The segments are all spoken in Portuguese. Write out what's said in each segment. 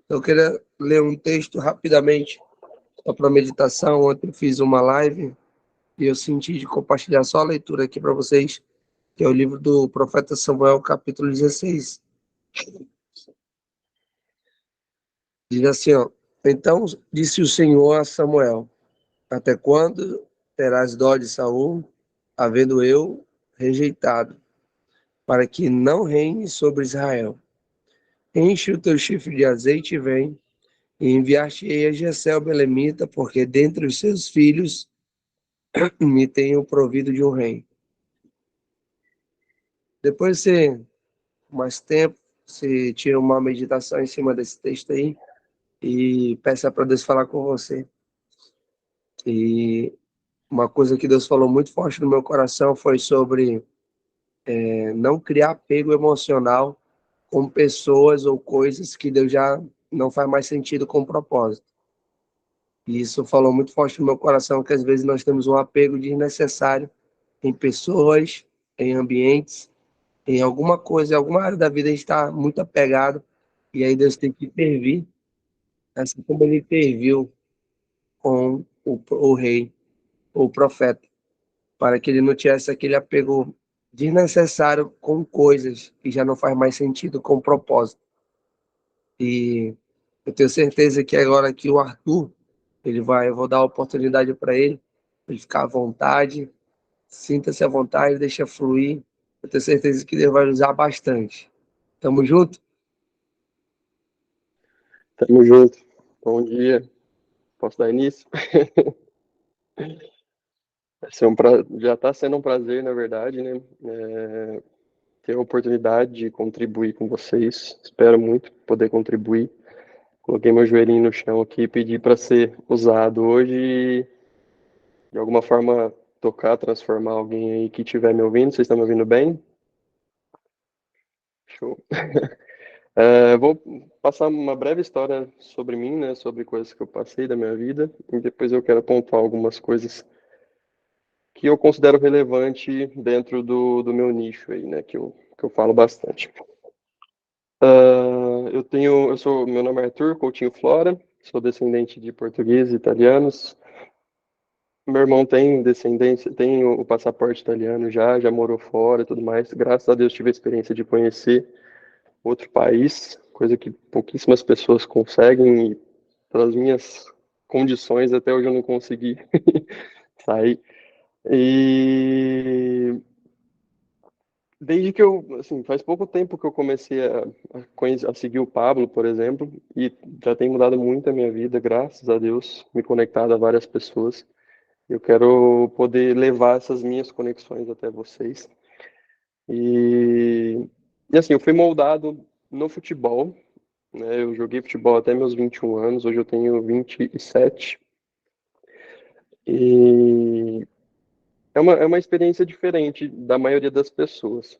Eu queria ler um texto rapidamente, só para meditação. Ontem eu fiz uma live e eu senti de compartilhar só a leitura aqui para vocês, que é o livro do profeta Samuel, capítulo 16. Diz assim, ó: Então disse o Senhor a Samuel: Até quando terás dó de Saul, havendo eu rejeitado, para que não reine sobre Israel? Enche o teu chifre de azeite e vem, e enviar-te-ei a Jessé o belemita, porque dentre os seus filhos me tenho provido de um rei. Depois você, mais tempo, você tira uma meditação em cima desse texto aí e peça para Deus falar com você. E uma coisa que Deus falou muito forte no meu coração foi sobre não criar apego emocional com pessoas ou coisas que Deus já não faz mais sentido com o propósito. E isso falou muito forte no meu coração, que às vezes nós temos um apego desnecessário em pessoas, em ambientes, em alguma coisa, em alguma área da vida a gente está muito apegado, e aí Deus tem que intervir, assim como ele interviu com o rei, o profeta, para que ele não tivesse aquele apego desnecessário com coisas que já não faz mais sentido com o propósito. E eu tenho certeza que agora aqui o Arthur, eu vou dar a oportunidade para ele ficar à vontade, sinta-se à vontade, deixa fluir. Eu tenho certeza que ele vai usar bastante. Tamo junto? Tamo junto. Bom dia. Posso dar início? Já está sendo um prazer, na verdade, né? Ter a oportunidade de contribuir com vocês. Espero muito poder contribuir. Coloquei meu joelhinho no chão aqui e pedi para ser usado hoje e, de alguma forma, tocar, transformar alguém aí que estiver me ouvindo. Vocês estão me ouvindo bem? Show. Vou passar uma breve história sobre mim, né? Sobre coisas que eu passei da minha vida. E depois eu quero pontuar algumas coisas que eu considero relevante dentro do meu nicho aí, né, que eu falo bastante. Meu nome é Arthur Coutinho Flora, sou descendente de portugueses e italianos. Meu irmão tem descendência, tem o passaporte italiano já morou fora e tudo mais. Graças a Deus tive a experiência de conhecer outro país, coisa que pouquíssimas pessoas conseguem e pelas minhas condições até hoje eu não consegui sair. E desde que assim, faz pouco tempo que eu comecei a seguir o Pablo, por exemplo, e já tem mudado muito a minha vida, graças a Deus, me conectado a várias pessoas. Eu quero poder levar essas minhas conexões até vocês. E, e assim, eu fui moldado no futebol, né? Eu joguei futebol até meus 21 anos, hoje eu tenho 27. E é uma experiência diferente da maioria das pessoas.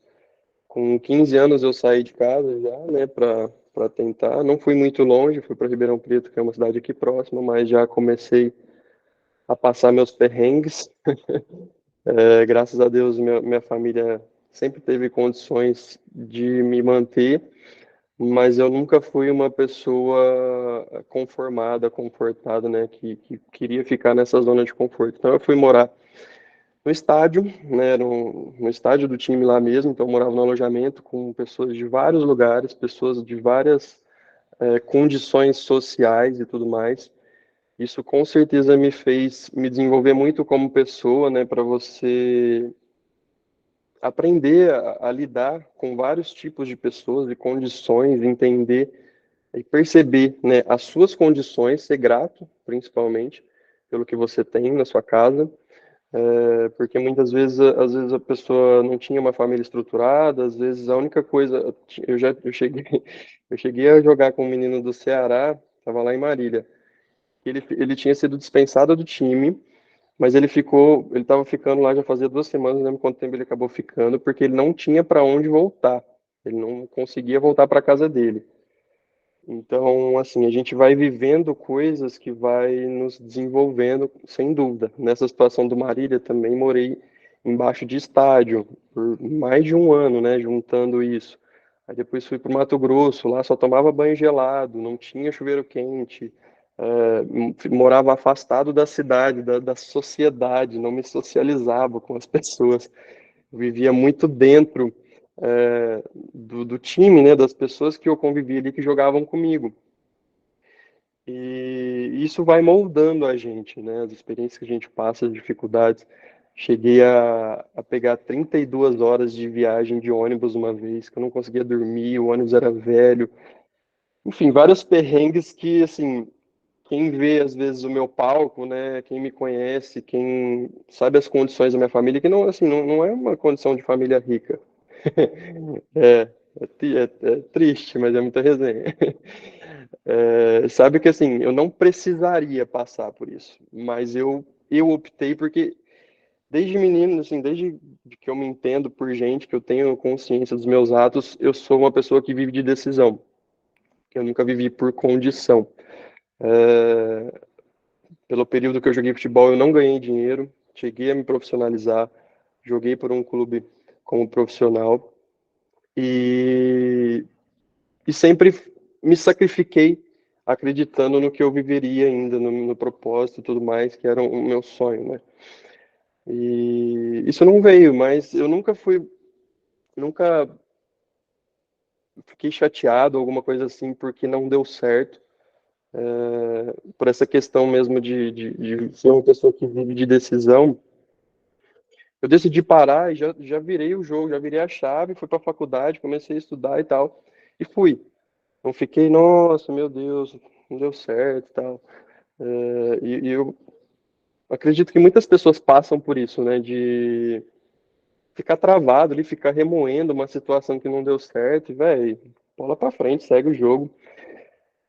Com 15 anos eu saí de casa já, né, para tentar. Não fui muito longe, fui para Ribeirão Preto, que é uma cidade aqui próxima, mas já comecei a passar meus perrengues. Graças a Deus, minha família sempre teve condições de me manter, mas eu nunca fui uma pessoa conformada, confortada, né, que queria ficar nessa zona de conforto. Então eu fui morar no estádio, né, no estádio do time lá mesmo, então eu morava no alojamento com pessoas de vários lugares, pessoas de várias condições sociais e tudo mais. Isso com certeza me fez me desenvolver muito como pessoa, né, para você aprender a lidar com vários tipos de pessoas e condições, entender e perceber, né, as suas condições, ser grato, principalmente, pelo que você tem na sua casa, porque muitas vezes, às vezes a pessoa não tinha uma família estruturada, às vezes a única coisa, eu cheguei, eu cheguei a jogar com um menino do Ceará, estava lá em Marília, ele tinha sido dispensado do time, mas ele estava ficando lá já fazia 2 semanas, não lembro quanto tempo ele acabou ficando, porque ele não tinha para onde voltar, ele não conseguia voltar para casa dele. Então, assim, a gente vai vivendo coisas que vai nos desenvolvendo, sem dúvida. Nessa situação do Marília também morei embaixo de estádio por mais de um ano, né, juntando isso. Aí depois fui para o Mato Grosso, lá só tomava banho gelado, não tinha chuveiro quente, morava afastado da cidade, da sociedade, não me socializava com as pessoas. Eu vivia muito dentro do time, né, das pessoas que eu convivia ali que jogavam comigo. E isso vai moldando a gente, né, as experiências que a gente passa, as dificuldades. Cheguei a pegar 32 horas de viagem de ônibus uma vez, que eu não conseguia dormir, o ônibus era velho. Enfim, vários perrengues que, assim, quem vê às vezes o meu palco, né, quem me conhece, quem sabe as condições da minha família, que não, assim, não é uma condição de família rica. É, é triste, mas é muita resenha. Sabe que assim, eu não precisaria passar por isso, mas eu optei porque desde menino, assim, desde que eu me entendo por gente, que eu tenho consciência dos meus atos, eu sou uma pessoa que vive de decisão. Eu nunca vivi por condição. É, Pelo período que eu joguei futebol, eu não ganhei dinheiro, cheguei a me profissionalizar, joguei por um clube como profissional e, e sempre me sacrifiquei acreditando no que eu viveria ainda, no propósito e tudo mais, que era o meu sonho, né? E isso não veio, mas eu nunca fiquei chateado, alguma coisa assim, porque não deu certo. Por essa questão mesmo de ser uma pessoa que vive de decisão, eu decidi parar e já virei o jogo, já virei a chave, fui para a faculdade, comecei a estudar e tal, e fui. Não fiquei, nossa, meu Deus, não deu certo e tal. E eu acredito que muitas pessoas passam por isso, né, de ficar travado ali, ficar remoendo uma situação que não deu certo, e, velho, bola para frente, segue o jogo.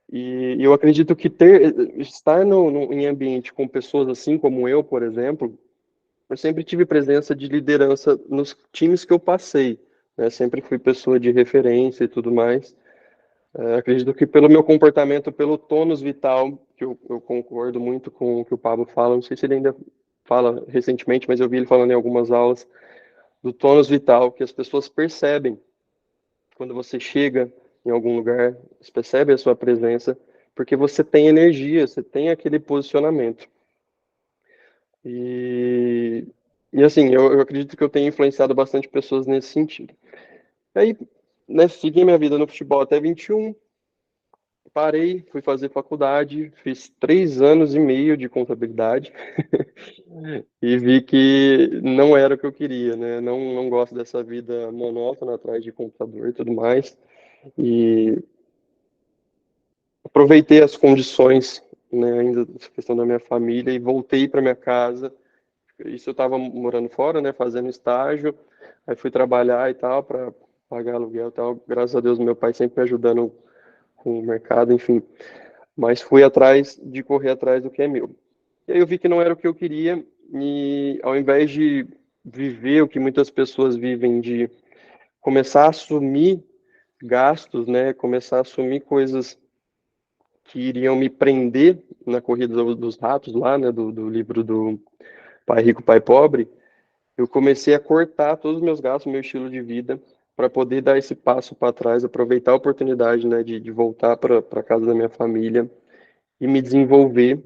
E eu acredito que estar em ambiente com pessoas assim como eu, por exemplo, eu sempre tive presença de liderança nos times que eu passei, né? Sempre fui pessoa de referência e tudo mais. Acredito que pelo meu comportamento, pelo tônus vital, que eu concordo muito com o que o Pablo fala, não sei se ele ainda fala recentemente, mas eu vi ele falando em algumas aulas, do tônus vital, que as pessoas percebem quando você chega em algum lugar, eles percebem a sua presença, porque você tem energia, você tem aquele posicionamento. E, e assim, eu acredito que eu tenho influenciado bastante pessoas nesse sentido. Aí, né, segui minha vida no futebol até 21, parei, fui fazer faculdade, fiz 3 anos e meio de contabilidade e vi que não era o que eu queria, né? Não gosto dessa vida monótona atrás de computador e tudo mais. E aproveitei as condições, né, ainda dessa questão da minha família e voltei para minha casa. Isso eu estava morando fora, né, fazendo estágio, aí fui trabalhar e tal para pagar aluguel e tal. Graças a Deus meu pai sempre me ajudando com o mercado, enfim. Mas fui atrás de correr atrás do que é meu. E aí eu vi que não era o que eu queria e ao invés de viver o que muitas pessoas vivem de começar a assumir gastos, né, começar a assumir coisas que iriam me prender na corrida dos ratos lá, né, do livro do Pai Rico, Pai Pobre, eu comecei a cortar todos os meus gastos, meu estilo de vida, para poder dar esse passo para trás, aproveitar a oportunidade, né, de voltar para casa da minha família e me desenvolver.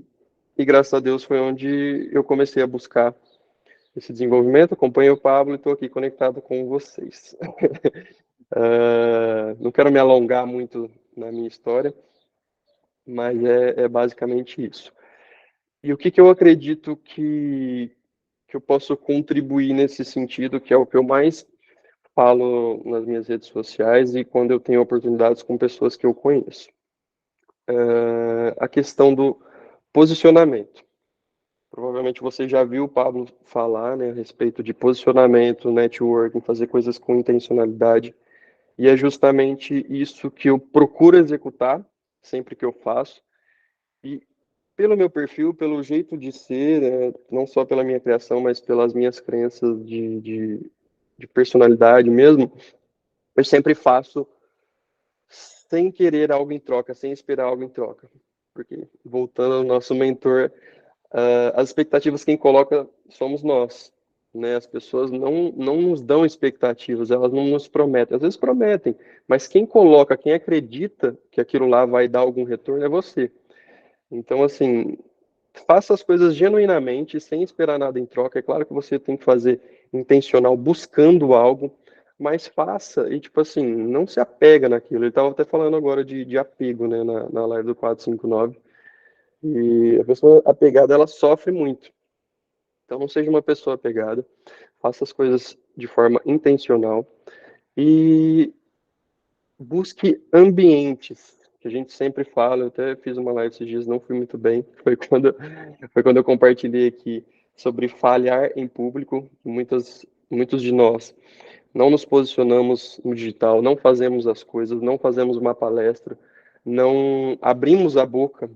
E graças a Deus foi onde eu comecei a buscar esse desenvolvimento. Acompanhei o Pablo e estou aqui conectado com vocês. Não quero me alongar muito na minha história, mas é basicamente isso. E o que eu acredito que eu posso contribuir nesse sentido, que é o que eu mais falo nas minhas redes sociais e quando eu tenho oportunidades com pessoas que eu conheço. A questão do posicionamento. Provavelmente você já viu o Pablo falar, né, a respeito de posicionamento, networking, fazer coisas com intencionalidade. E é justamente isso que eu procuro executar sempre que eu faço. E pelo meu perfil, pelo jeito de ser, não só pela minha criação, mas pelas minhas crenças de personalidade mesmo, eu sempre faço sem querer algo em troca, sem esperar algo em troca. Porque, voltando ao nosso mentor, as expectativas quem coloca somos nós. né? As pessoas não nos dão expectativas, elas não nos prometem. Às vezes prometem, mas quem coloca, quem acredita que aquilo lá vai dar algum retorno é você. Então, assim, faça as coisas genuinamente, sem esperar nada em troca. É claro que você tem que fazer intencional, buscando algo, mas faça e, tipo assim, não se apega naquilo. Ele estava até falando agora de apego, né, na live do 459. E a pessoa apegada, ela sofre muito. Então, não seja uma pessoa apegada, faça as coisas de forma intencional e busque ambientes, que a gente sempre fala. Eu até fiz uma live esses dias, não fui muito bem. Foi quando eu compartilhei aqui sobre falhar em público. Muitos de nós não nos posicionamos no digital, não fazemos as coisas, não fazemos uma palestra, não abrimos a boca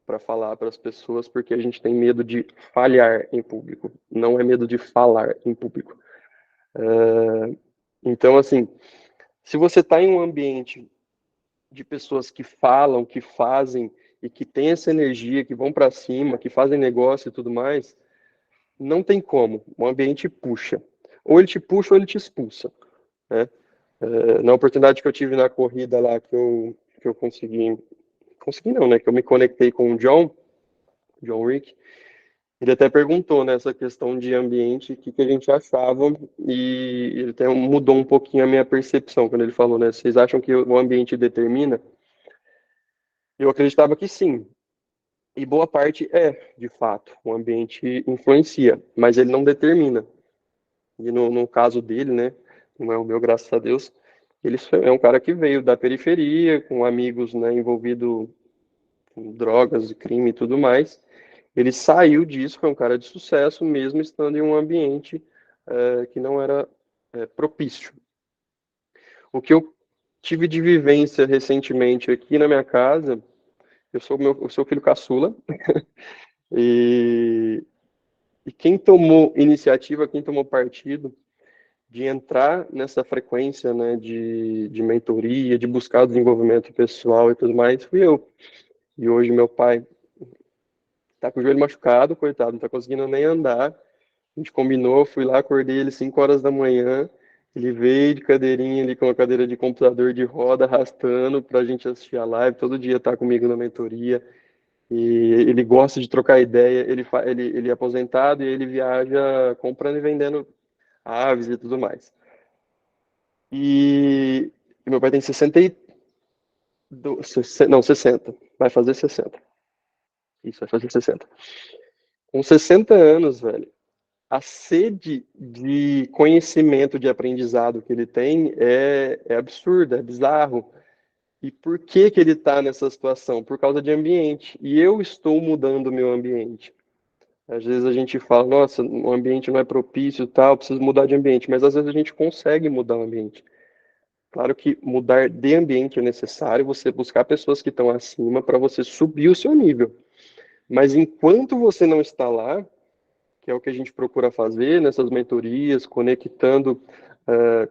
para falar para as pessoas porque a gente tem medo de falhar em público, não é medo de falar em público. Então, assim, se você está em um ambiente de pessoas que falam, que fazem e que têm essa energia, que vão para cima, que fazem negócio e tudo mais, não tem como. O ambiente puxa. Ou ele te puxa ou ele te expulsa, né? Na oportunidade que eu tive na corrida lá, que eu consegui não, né? Que eu me conectei com o John Rick. Ele até perguntou nessa questão de ambiente o que a gente achava e ele até mudou um pouquinho a minha percepção quando ele falou, né? Vocês acham que o ambiente determina? Eu acreditava que sim, e boa parte é, de fato, o ambiente influencia, mas ele não determina. E no caso dele, né, não é o meu, graças a Deus, ele é um cara que veio da periferia, com amigos, né, envolvido com drogas, crime e tudo mais. Ele saiu disso, foi um cara de sucesso, mesmo estando em um ambiente que não era propício. O que eu tive de vivência recentemente aqui na minha casa, eu sou filho caçula, e, e quem tomou iniciativa, quem tomou partido de entrar nessa frequência, né, de mentoria, de buscar desenvolvimento pessoal e tudo mais, fui eu. E hoje meu pai tá com o joelho machucado, coitado, não tá conseguindo nem andar. A gente combinou, fui lá, acordei ele 5 horas da manhã. Ele veio de cadeirinha ali com uma cadeira de computador de roda, arrastando pra gente assistir a live. Todo dia tá comigo na mentoria. E ele gosta de trocar ideia. Ele é aposentado e ele viaja comprando e vendendo aves e tudo mais. E meu pai tem 60. Vai fazer 60. Isso, vai fazer 60. Com 60 anos, velho, a sede de conhecimento, de aprendizado que ele tem é absurda, é bizarro. E por que que ele está nessa situação? Por causa de ambiente. E eu estou mudando o meu ambiente. Às vezes a gente fala, nossa, o ambiente não é propício e tal, preciso mudar de ambiente. Mas às vezes a gente consegue mudar o ambiente. Claro que mudar de ambiente é necessário, você buscar pessoas que estão acima para você subir o seu nível. Mas enquanto você não está lá, que é o que a gente procura fazer nessas mentorias, conectando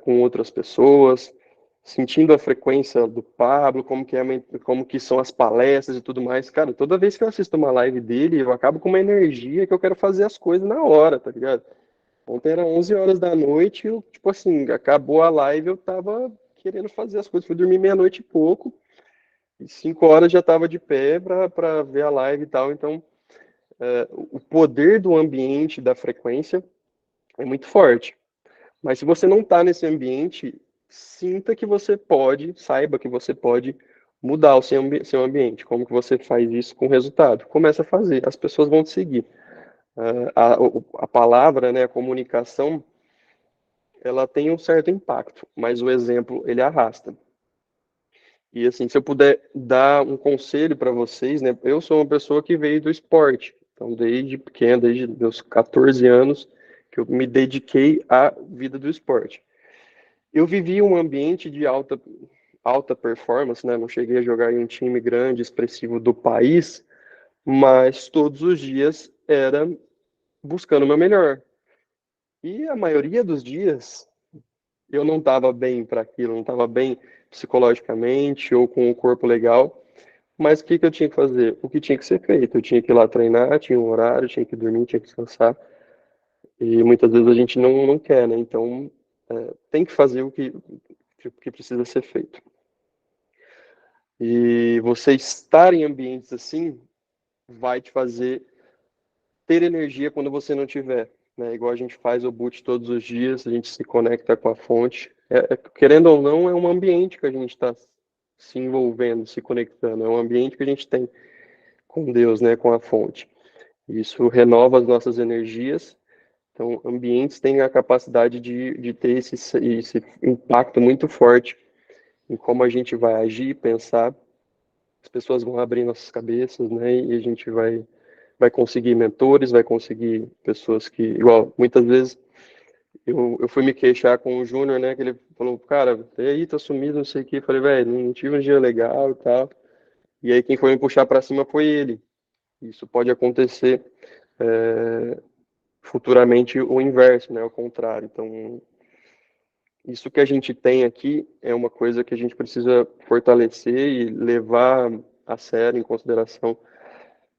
com outras pessoas, sentindo a frequência do Pablo, como que são as palestras e tudo mais. Cara, toda vez que eu assisto uma live dele, eu acabo com uma energia que eu quero fazer as coisas na hora, tá ligado? Ontem era 11 horas da noite, eu, tipo assim, acabou a live, eu tava querendo fazer as coisas. Fui dormir meia-noite e pouco, e 5 horas já tava de pé para ver a live e tal. Então, o poder do ambiente, da frequência, é muito forte. Mas se você não está nesse ambiente, sinta que você pode, saiba que você pode mudar o seu ambiente. Como que você faz isso com resultado? Começa a fazer, as pessoas vão te seguir. A palavra, né, a comunicação, ela tem um certo impacto, mas o exemplo, ele arrasta. E assim, se eu puder dar um conselho para vocês, né, eu sou uma pessoa que veio do esporte. Então, desde pequeno, desde meus 14 anos, que eu me dediquei à vida do esporte. Eu vivi um ambiente de alta performance, né? Não cheguei a jogar em um time grande, expressivo do país, mas todos os dias era buscando o meu melhor. E a maioria dos dias eu não estava bem para aquilo, não estava bem psicologicamente ou com o corpo legal. Mas o que que eu tinha que fazer? O que tinha que ser feito? Eu tinha que ir lá treinar, tinha um horário, tinha que dormir, tinha que descansar. E muitas vezes a gente não quer, né? Então, tem que fazer o que precisa ser feito. E você estar em ambientes assim vai te fazer ter energia quando você não tiver, né? Igual a gente faz o boot todos os dias, a gente se conecta com a fonte. Querendo ou não, é um ambiente que a gente está se envolvendo, se conectando. É um ambiente que a gente tem com Deus, né? Com a fonte. Isso renova as nossas energias. Então, ambientes têm a capacidade de ter esse impacto muito forte em como a gente vai agir, pensar. As pessoas vão abrir nossas cabeças, né? E a gente vai conseguir mentores, vai conseguir pessoas que, igual, muitas vezes eu fui me queixar com o Júnior, né? Que ele falou, cara, e aí, tá sumido, não sei o quê. Eu falei, velho, não tive um dia legal e tal. E aí quem foi me puxar para cima foi ele. Isso pode acontecer futuramente o inverso, né? O contrário. Então, isso que a gente tem aqui é uma coisa que a gente precisa fortalecer e levar a sério, em consideração,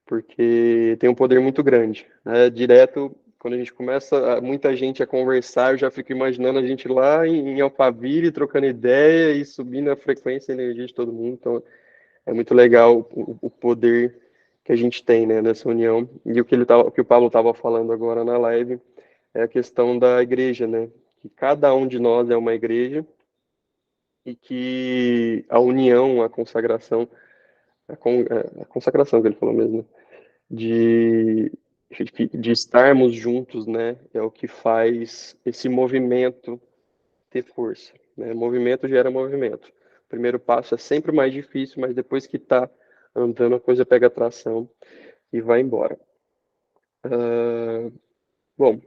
porque tem um poder muito grande, né? Direto, quando a gente começa, muita gente a conversar, eu já fico imaginando a gente lá em Alphaville, trocando ideia e subindo a frequência e a energia de todo mundo. Então, é muito legal o poder que a gente tem, né, nessa união. E o que o Pablo estava falando agora na live é a questão da igreja, né? Que cada um de nós é uma igreja e que a união, a consagração, a consagração que ele falou mesmo, né? de, de estarmos juntos, né? É o que faz esse movimento ter força, né? Movimento gera movimento. O primeiro passo é sempre o mais difícil, mas depois que está andando, a coisa pega tração e vai embora. Bom,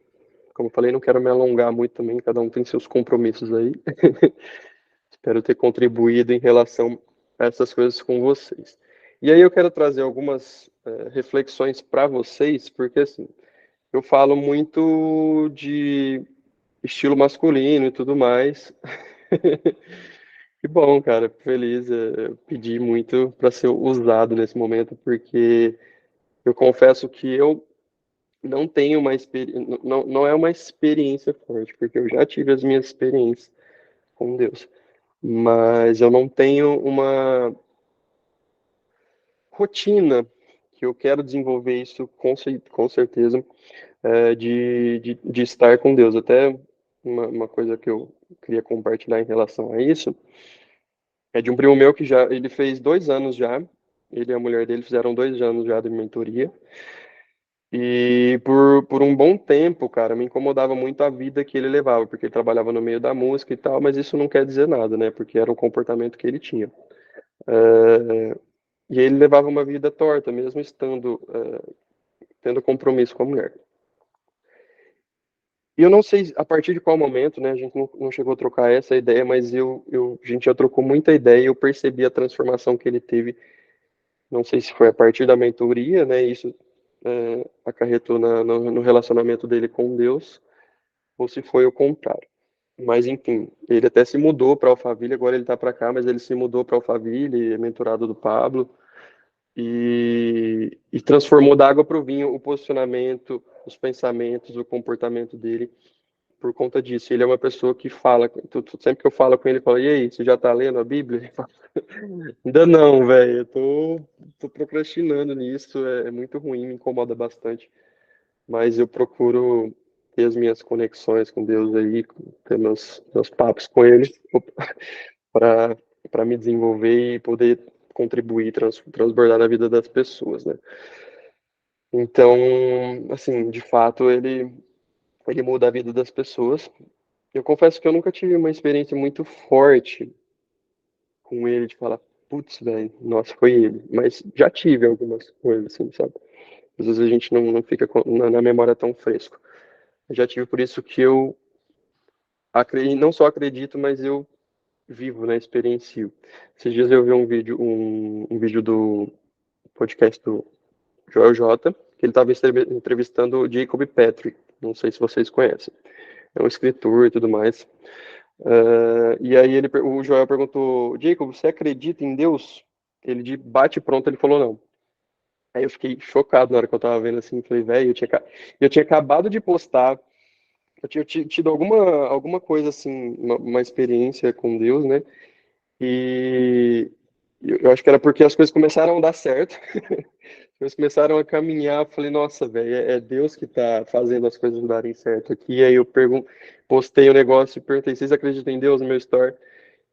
como eu falei, não quero me alongar muito também, cada um tem seus compromissos aí. Espero ter contribuído em relação a essas coisas com vocês. E aí eu quero trazer algumas reflexões para vocês, porque assim, eu falo muito de estilo masculino e tudo mais. Que bom, cara, feliz. Eu pedi muito para ser usado nesse momento, porque eu confesso que eu não tenho uma experiência, não é uma experiência forte, porque eu já tive as minhas experiências com Deus, mas eu não tenho uma rotina que eu quero desenvolver isso com certeza, de estar com Deus. Até uma coisa que eu queria compartilhar em relação a isso é de um primo meu que já ele fez 2 anos já. Ele e a mulher dele fizeram 2 anos já de mentoria. E por um bom tempo, cara, me incomodava muito a vida que ele levava, porque ele trabalhava no meio da música e tal, mas isso não quer dizer nada, né? Porque era o comportamento que ele tinha. E ele levava uma vida torta, mesmo estando, tendo compromisso com a mulher. E eu não sei a partir de qual momento, né? A gente não chegou a trocar essa ideia, mas a gente já trocou muita ideia e eu percebi a transformação que ele teve. Não sei se foi a partir da mentoria, né? Isso acarretou no relacionamento dele com Deus, ou se foi o contrário. Mas enfim, ele até se mudou para Alphaville, agora ele está para cá, mas ele se mudou para Alphaville, é mentorado do Pablo, e transformou da água para o vinho o posicionamento, os pensamentos, o comportamento dele por conta disso. Ele é uma pessoa que fala, sempre que eu falo com ele, ele fala, e aí, você já está lendo a Bíblia? Ele fala, ainda não, velho, eu tô procrastinando nisso, é muito ruim, me incomoda bastante, mas eu procuro ter as minhas conexões com Deus aí, ter meus papos com ele, para me desenvolver e poder contribuir, transbordar na vida das pessoas, né? Então, assim, de fato, ele muda a vida das pessoas. Eu confesso que eu nunca tive uma experiência muito forte com ele, de falar, putz, velho, nossa, foi ele. Mas já tive algumas coisas, assim, sabe? Às vezes a gente não fica na memória tão fresco. Eu já tive, por isso que eu não só acredito, mas eu vivo, né, experiencio. Esses dias eu vi um vídeo do podcast do Joel J, que ele estava entrevistando o Jacob Petrie. Não sei se vocês conhecem. É um escritor e tudo mais. E aí o Joel perguntou, Jacob, você acredita em Deus? Ele de bate pronto, ele falou não. Aí eu fiquei chocado na hora que eu tava vendo assim, falei, velho, eu tinha acabado de postar eu tinha tido alguma coisa assim, uma experiência com Deus, né? E eu acho que era porque as coisas começaram a dar certo. As coisas começaram a caminhar. Eu falei, nossa, velho, é Deus que tá fazendo as coisas darem certo aqui. E aí eu postei o negócio e perguntei, vocês acreditam em Deus no meu story?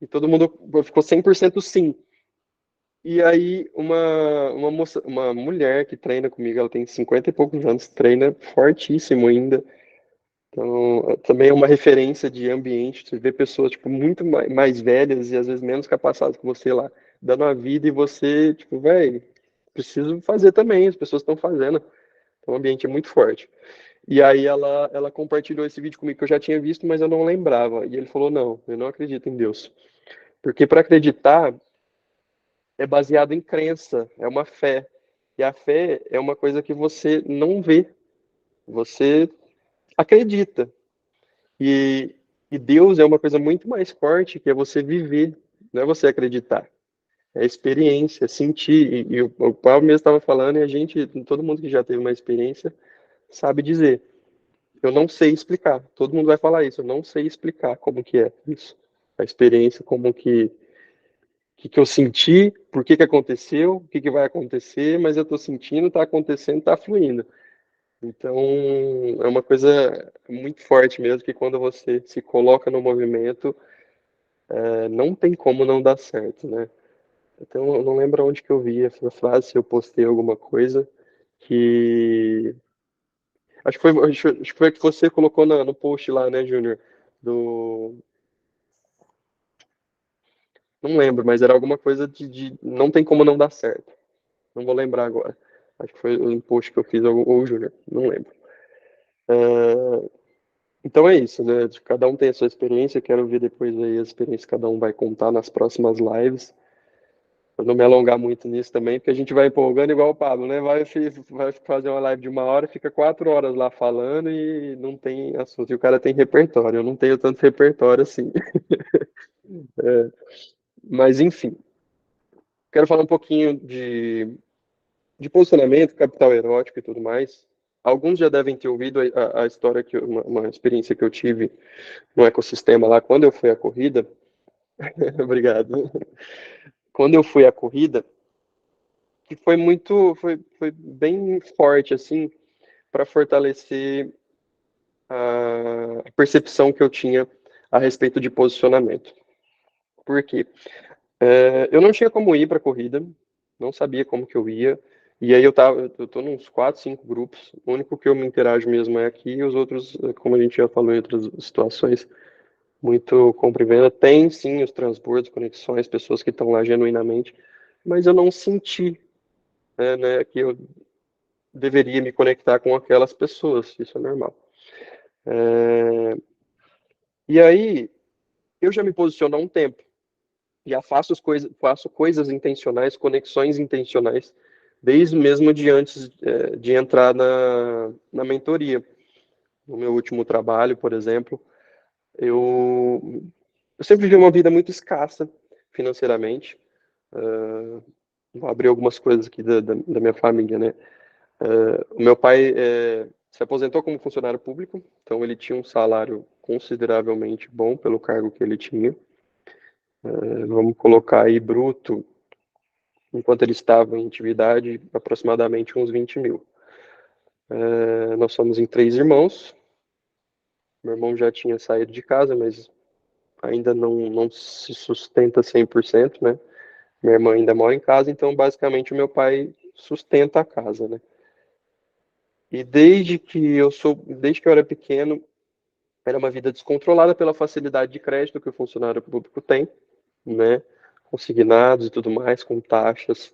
E todo mundo ficou 100% sim. E aí uma moça, uma mulher que treina comigo, ela tem 50 e poucos anos, treina fortíssimo ainda. Então, também é uma referência de ambiente. Você vê pessoas, tipo, muito mais velhas e às vezes menos capacitadas que você lá, dando a vida e você, tipo, velho, preciso fazer também, as pessoas estão fazendo. Então, o ambiente é muito forte. E aí ela compartilhou esse vídeo comigo que eu já tinha visto, mas eu não lembrava. E ele falou, não, eu não acredito em Deus. Porque para acreditar é baseado em crença, é uma fé. E a fé é uma coisa que você não vê, você acredita. E, e Deus é uma coisa muito mais forte, que é você viver, não é você acreditar. É experiência, sentir. E o Paulo mesmo estava falando, e a gente, todo mundo que já teve uma experiência, sabe dizer. Eu não sei explicar. Todo mundo vai falar isso. Eu não sei explicar como que é isso. A experiência, como que eu senti, por que aconteceu, o que vai acontecer, mas eu estou sentindo, está acontecendo, está fluindo. Então, é uma coisa muito forte mesmo, que quando você se coloca no movimento, não tem como não dar certo, né? Então, eu não lembro onde que eu vi essa frase, se eu postei alguma coisa, que... acho que foi que você colocou no post lá, né, Júnior? Do... Não lembro, mas era alguma coisa de não tem como não dar certo. Não vou lembrar agora. Acho que foi um post que eu fiz, ou o Júnior, não lembro. Então é isso, né? Cada um tem a sua experiência. Quero ver depois aí a experiência que cada um vai contar nas próximas lives. Pra não me alongar muito nisso também, porque a gente vai empolgando igual o Pablo, né? Vai fazer uma live de 1 hora, fica 4 horas lá falando e não tem assunto. E o cara tem repertório. Eu não tenho tanto repertório assim. Mas enfim, quero falar um pouquinho de posicionamento, capital erótico e tudo mais. Alguns já devem ter ouvido a história uma experiência que eu tive no ecossistema lá quando eu fui à corrida. Obrigado. Quando eu fui à corrida, que foi bem forte assim para fortalecer a percepção que eu tinha a respeito de posicionamento. Por quê? Eu não tinha como ir para a corrida, não sabia como que eu ia. E aí eu tô nos 4, 5 grupos. O único que eu me interajo mesmo é aqui, e os outros, como a gente já falou em outras situações, muito compra e venda. Tem sim os transbordos, conexões, pessoas que estão lá genuinamente, mas eu não senti, né, que eu deveria me conectar com aquelas pessoas. Isso é normal. E aí eu já me posiciono há um tempo. Já faço coisas intencionais, conexões intencionais, desde mesmo de antes de entrar na mentoria. No meu último trabalho, por exemplo, eu sempre vivi uma vida muito escassa financeiramente. Vou abrir algumas coisas aqui da minha família, né? O meu pai se aposentou como funcionário público, então ele tinha um salário consideravelmente bom pelo cargo que ele tinha. Vamos colocar aí bruto, enquanto ele estava em atividade, aproximadamente uns 20 mil. Nós somos em 3 irmãos. Meu irmão já tinha saído de casa, mas ainda não se sustenta 100%, né? Minha irmã ainda mora em casa, então basicamente o meu pai sustenta a casa, né? E desde que eu era pequeno, era uma vida descontrolada pela facilidade de crédito que o funcionário público tem, né? Consignados e tudo mais, com taxas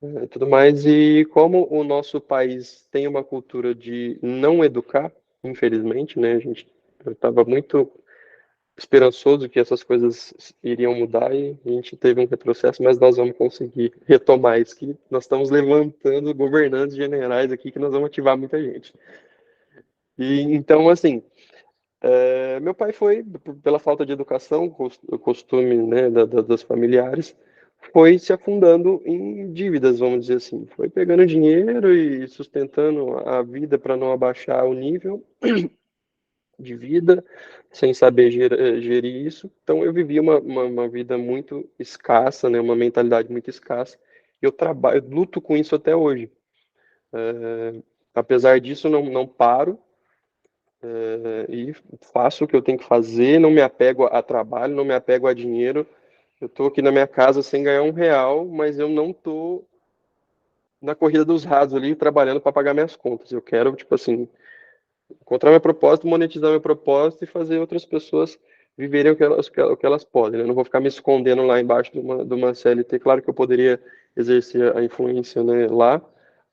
e tudo mais. E como o nosso país tem uma cultura de não educar, infelizmente, né? Eu estava muito esperançoso que essas coisas iriam mudar e a gente teve um retrocesso, mas nós vamos conseguir retomar isso que nós estamos levantando governantes generais aqui que nós vamos ativar muita gente. E então, assim, meu pai foi, pela falta de educação, o costume, né, das familiares, foi se afundando em dívidas, vamos dizer assim. Foi pegando dinheiro e sustentando a vida para não abaixar o nível. de vida, sem saber gerir isso. Então, eu vivi uma vida muito escassa, né? Uma mentalidade muito escassa. Eu trabalho, eu luto com isso até hoje. Apesar disso, não paro, e faço o que eu tenho que fazer, não me apego a trabalho, não me apego a dinheiro. Eu estou aqui na minha casa sem ganhar R$ 1, mas eu não estou na corrida dos ratos ali, trabalhando para pagar minhas contas. Eu quero, tipo assim, encontrar meu propósito, monetizar meu propósito e fazer outras pessoas viverem o que elas podem, né? Eu não vou ficar me escondendo lá embaixo de uma CLT. Claro que eu poderia exercer a influência, né, lá,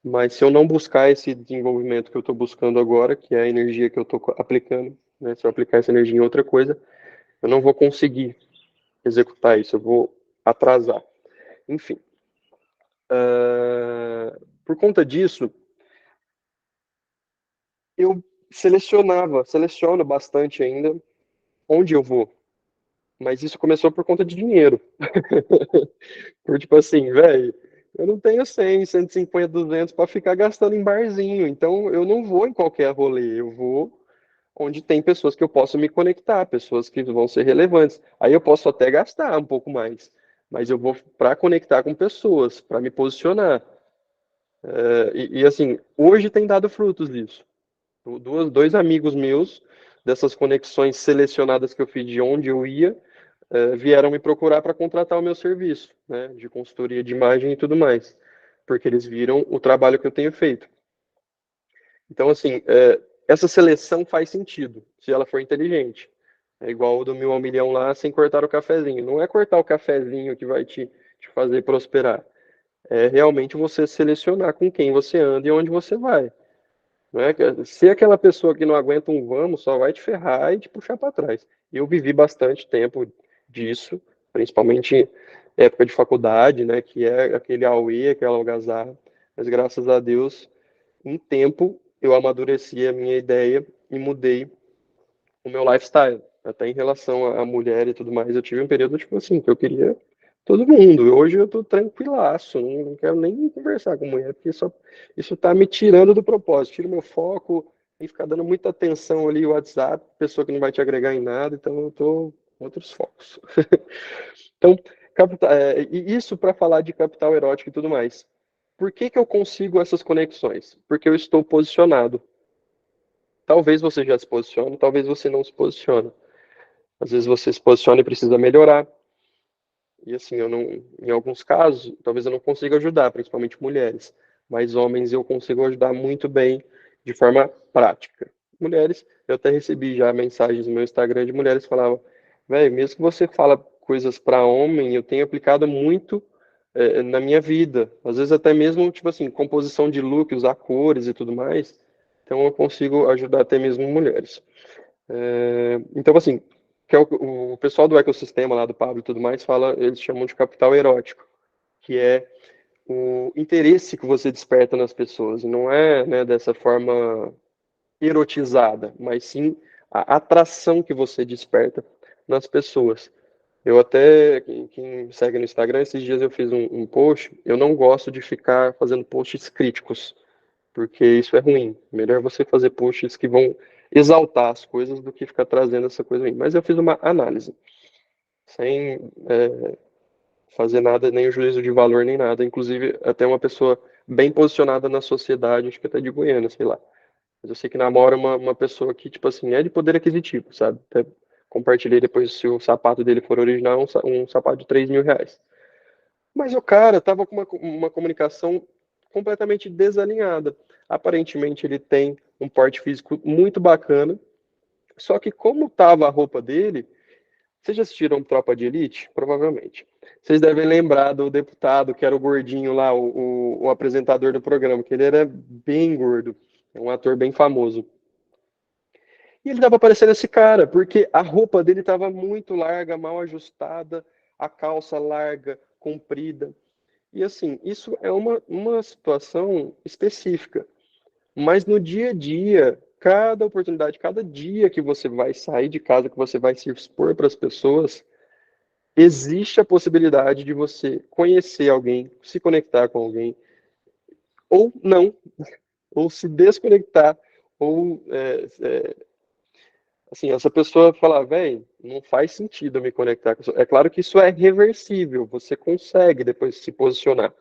mas se eu não buscar esse desenvolvimento que eu estou buscando agora, que é a energia que eu estou aplicando, né, se eu aplicar essa energia em outra coisa, eu não vou conseguir executar isso, eu vou atrasar. Enfim, por conta disso, eu seleciono bastante ainda onde eu vou, mas isso começou por conta de dinheiro. Por tipo assim, velho, eu não tenho 100, 150, 200 para ficar gastando em barzinho, então eu não vou em qualquer rolê, eu vou onde tem pessoas que eu posso me conectar, pessoas que vão ser relevantes. Aí eu posso até gastar um pouco mais, mas eu vou para conectar com pessoas, para me posicionar. Assim, hoje tem dado frutos disso. Dois amigos meus, dessas conexões selecionadas que eu fiz de onde eu ia, vieram me procurar para contratar o meu serviço, né, de consultoria de imagem e tudo mais, porque eles viram o trabalho que eu tenho feito. Então, assim, essa seleção faz sentido, se ela for inteligente. É igual o do 1.000 ao 1.000.000 lá, sem cortar o cafezinho. Não é cortar o cafezinho que vai te fazer prosperar. É realmente você selecionar com quem você anda e onde você vai. Não é? Se aquela pessoa que não aguenta um vamos, só vai te ferrar e te puxar para trás. Eu vivi bastante tempo disso, principalmente época de faculdade, né, que é aquele auê, aquela algazarra. Mas graças a Deus, em tempo, eu amadureci a minha ideia e mudei o meu lifestyle. Até em relação à mulher e tudo mais, eu tive um período, tipo assim, que eu queria todo mundo. Hoje eu tô tranquilaço, não quero nem conversar com mulher, porque isso tá me tirando do propósito, tira o meu foco e ficar dando muita atenção ali, o WhatsApp, pessoa que não vai te agregar em nada, então eu tô com outros focos. Então, e isso para falar de capital erótico e tudo mais. Por que que eu consigo essas conexões? Porque eu estou posicionado. Talvez você já se posicione, talvez você não se posicione. Às vezes você se posiciona e precisa melhorar. E assim, eu não, em alguns casos, talvez eu não consiga ajudar, principalmente mulheres, mas homens eu consigo ajudar muito bem de forma prática. Mulheres, eu até recebi já mensagens no meu Instagram de mulheres que falavam, velho, mesmo que você fala coisas para homem, eu tenho aplicado muito na minha vida. Às vezes até mesmo, tipo assim, composição de look, usar cores e tudo mais. Então eu consigo ajudar até mesmo mulheres. Então, assim, que é o pessoal do ecossistema lá do Pablo e tudo mais fala, eles chamam de capital erótico, que é o interesse que você desperta nas pessoas. E não é, né, dessa forma erotizada, mas sim a atração que você desperta nas pessoas. Eu até, quem me segue no Instagram, esses dias eu fiz um post, eu não gosto de ficar fazendo posts críticos, porque isso é ruim. Melhor você fazer posts que vão exaltar as coisas do que ficar trazendo essa coisa ruim. Mas eu fiz uma análise, sem fazer nada, nem o juízo de valor, nem nada. Inclusive, até uma pessoa bem posicionada na sociedade, acho que até de Goiânia, sei lá. Mas eu sei que namora uma pessoa que, tipo assim, é de poder aquisitivo, sabe? Até compartilhei depois, se o sapato dele for original, um sapato de R$ 3.000. Mas o cara tava com uma comunicação completamente desalinhada. Aparentemente ele tem um porte físico muito bacana, só que como tava a roupa dele, vocês já assistiram Tropa de Elite? Provavelmente. Vocês devem lembrar do deputado que era o gordinho lá, o apresentador do programa, que ele era bem gordo, é um ator bem famoso. E ele tava parecendo esse cara, porque a roupa dele tava muito larga, mal ajustada, a calça larga, comprida. E assim, isso é uma situação específica. Mas no dia a dia, cada oportunidade, cada dia que você vai sair de casa, que você vai se expor para as pessoas, existe a possibilidade de você conhecer alguém, se conectar com alguém, ou não, ou se desconectar, ou assim, essa pessoa fala, velho, não faz sentido eu me conectar com isso. É claro que isso é reversível, você consegue depois se posicionar.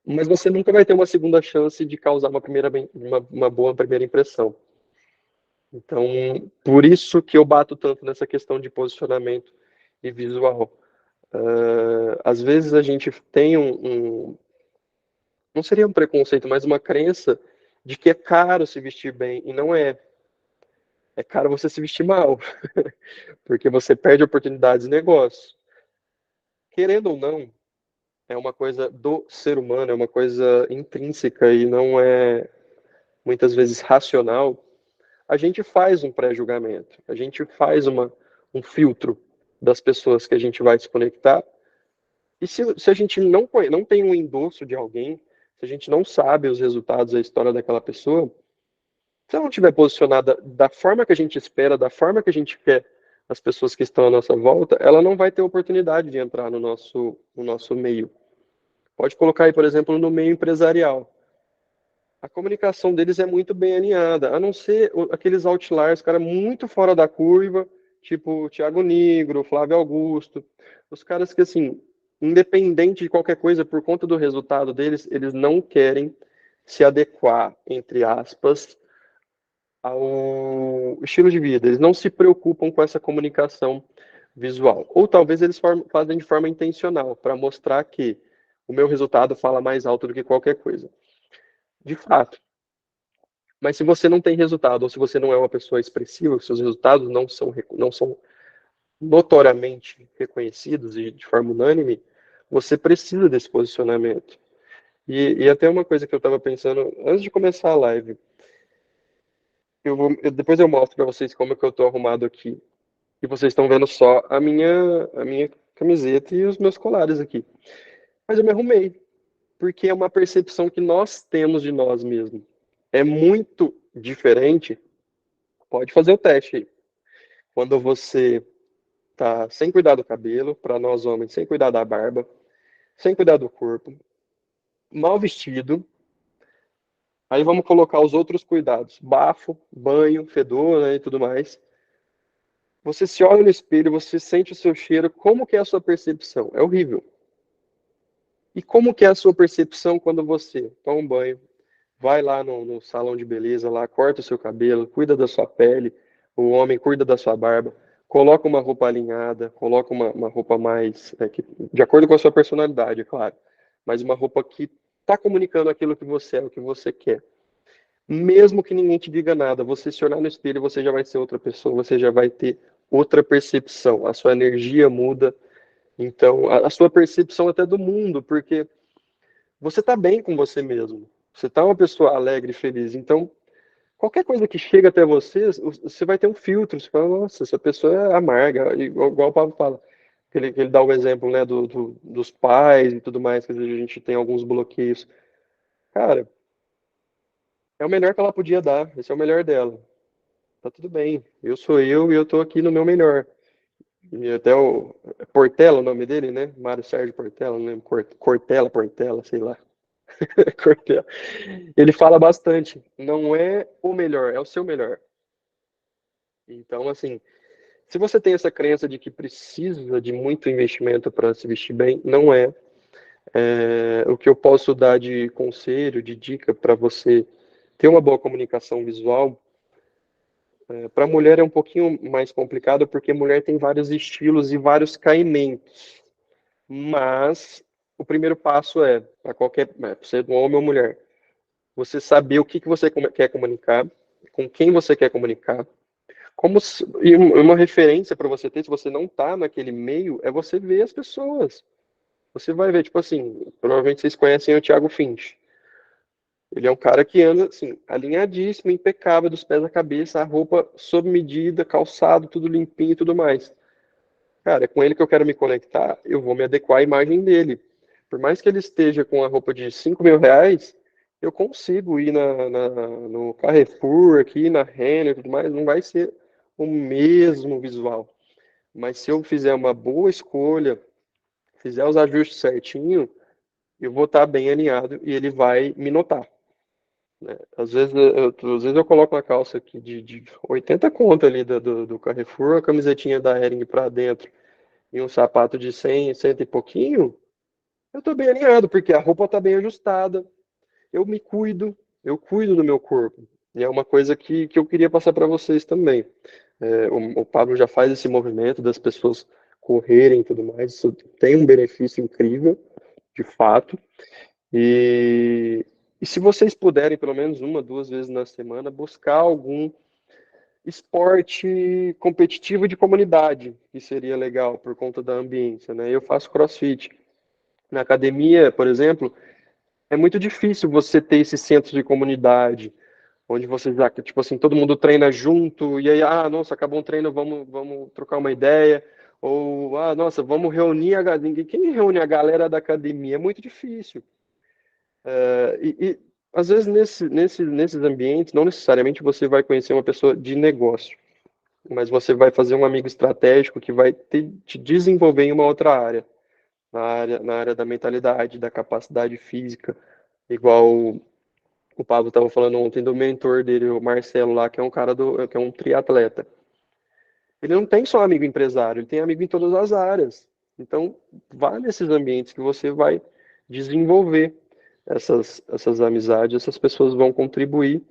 Mas você nunca vai ter uma segunda chance de causar uma boa primeira impressão. Então, por isso que eu bato tanto nessa questão de posicionamento e visual. Às vezes a gente tem não seria um preconceito, mas uma crença de que é caro se vestir bem, e não é. É caro você se vestir mal, porque você perde oportunidades de negócio. Querendo ou não, é uma coisa do ser humano, é uma coisa intrínseca e não é muitas vezes racional. A gente faz um pré-julgamento, a gente faz um filtro das pessoas que a gente vai se conectar. E se a gente não tem um endosso de alguém, se a gente não sabe os resultados, a história daquela pessoa, se ela não estiver posicionada da forma que a gente espera, da forma que a gente quer as pessoas que estão à nossa volta, ela não vai ter oportunidade de entrar no nosso meio. Pode colocar aí, por exemplo, no meio empresarial. A comunicação deles é muito bem alinhada, a não ser aqueles outliers, cara, muito fora da curva, tipo Thiago Nigro, Flávio Augusto, os caras que, assim, independente de qualquer coisa, por conta do resultado deles, eles não querem se adequar, entre aspas, ao estilo de vida. Eles não se preocupam com essa comunicação visual. Ou talvez eles fazem de forma intencional, para mostrar que o meu resultado fala mais alto do que qualquer coisa. De fato. Mas se você não tem resultado, ou se você não é uma pessoa expressiva, seus resultados não são notoriamente reconhecidos e de forma unânime, você precisa desse posicionamento. E até uma coisa que eu estava pensando, antes de começar a live, depois eu mostro para vocês como é que eu estou arrumado aqui. E vocês estão vendo só a minha camiseta e os meus colares aqui. Mas eu me arrumei, porque é uma percepção que nós temos de nós mesmos. É muito diferente. Pode fazer o teste aí. Quando você tá sem cuidar do cabelo, para nós homens, sem cuidar da barba, sem cuidar do corpo, mal vestido. Aí vamos colocar os outros cuidados: bafo, banho, fedor, né, e tudo mais. Você se olha no espelho, você sente o seu cheiro, como que é a sua percepção? É horrível. E como que é a sua percepção quando você toma um banho, vai lá no salão de beleza, lá corta o seu cabelo, cuida da sua pele, o homem cuida da sua barba, coloca uma roupa alinhada, coloca uma roupa mais, de acordo com a sua personalidade, é claro, mas uma roupa que está comunicando aquilo que você é, o que você quer. Mesmo que ninguém te diga nada, você se olhar no espelho, você já vai ser outra pessoa, você já vai ter outra percepção, a sua energia muda, então a sua percepção até do mundo, porque você está bem com você mesmo. Você está uma pessoa alegre e feliz. Então, qualquer coisa que chega até você, você vai ter um filtro. Você fala, nossa, essa pessoa é amarga. Igual o Pablo fala. Que ele dá o exemplo, né, dos pais e tudo mais, que às vezes a gente tem alguns bloqueios. Cara, é o melhor que ela podia dar. Esse é o melhor dela. Tá tudo bem. Eu sou eu e eu tô aqui no meu melhor. E até o Portela, o nome dele, né? Mário Sérgio Portela, não lembro. Cortella, Portela, sei lá. Cortella. Ele fala bastante. Não é o melhor, é o seu melhor. Então, assim, se você tem essa crença de que precisa de muito investimento para se vestir bem, não é. O que eu posso dar de conselho, de dica para você ter uma boa comunicação visual, para mulher é um pouquinho mais complicado, porque mulher tem vários estilos e vários caimentos. Mas o primeiro passo é, para qualquer, ser um homem ou mulher, você saber o que você quer comunicar, com quem você quer comunicar. E uma referência para você ter, se você não está naquele meio, é você ver as pessoas. Você vai ver, tipo assim, provavelmente vocês conhecem o Thiago Finch. Ele é um cara que anda, assim, alinhadíssimo, impecável, dos pés à cabeça, a roupa sob medida, calçado, tudo limpinho e tudo mais. Cara, é com ele que eu quero me conectar, eu vou me adequar à imagem dele. Por mais que ele esteja com a roupa de R$ 5.000, eu consigo ir no Carrefour, aqui na Renner e tudo mais, não vai ser o mesmo visual. Mas se eu fizer uma boa escolha, fizer os ajustes certinho, eu vou estar bem alinhado e ele vai me notar. né? Às vezes eu coloco uma calça aqui de 80 conto ali do Carrefour, a camisetinha da Hering pra dentro e um sapato de 100, cento e pouquinho, eu tô bem alinhado, porque a roupa tá bem ajustada, eu me cuido, eu cuido do meu corpo. E é uma coisa que eu queria passar para vocês também. O Pablo já faz esse movimento das pessoas correrem e tudo mais, isso tem um benefício incrível, de fato. E se vocês puderem, pelo menos uma, duas vezes na semana, buscar algum esporte competitivo de comunidade, que seria legal por conta da ambiência, né? Eu faço CrossFit. Na academia, por exemplo, é muito difícil você ter esse centro de comunidade, onde você já, tipo assim, todo mundo treina junto, e aí, nossa, acabou um treino, vamos trocar uma ideia, ou, nossa, vamos reunir a galera. Quem reúne a galera da academia? É muito difícil. E às vezes nesses ambientes, não necessariamente você vai conhecer uma pessoa de negócio, mas você vai fazer um amigo estratégico que vai te desenvolver em uma outra área, na área da mentalidade, da capacidade física, igual o Pablo estava falando ontem do mentor dele, o Marcelo lá, que é um cara que é um triatleta. Ele não tem só amigo empresário, ele tem amigo em todas as áreas. Então, vá nesses ambientes que você vai desenvolver essas amizades, essas pessoas vão contribuir.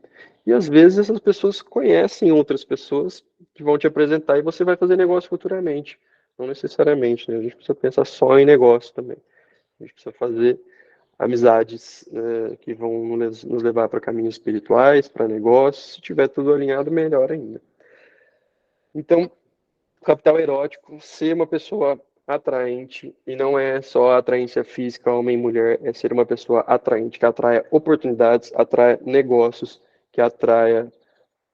E às vezes essas pessoas conhecem outras pessoas que vão te apresentar e você vai fazer negócio futuramente. Não necessariamente, né? A gente precisa pensar só em negócio também. A gente precisa fazer amizades, que vão nos levar para caminhos espirituais, para negócios. Se tiver tudo alinhado, melhor ainda. Então, capital erótico, ser uma pessoa atraente, e não é só a atraência física, homem e mulher, é ser uma pessoa atraente, que atraia oportunidades, atraia negócios, que atraia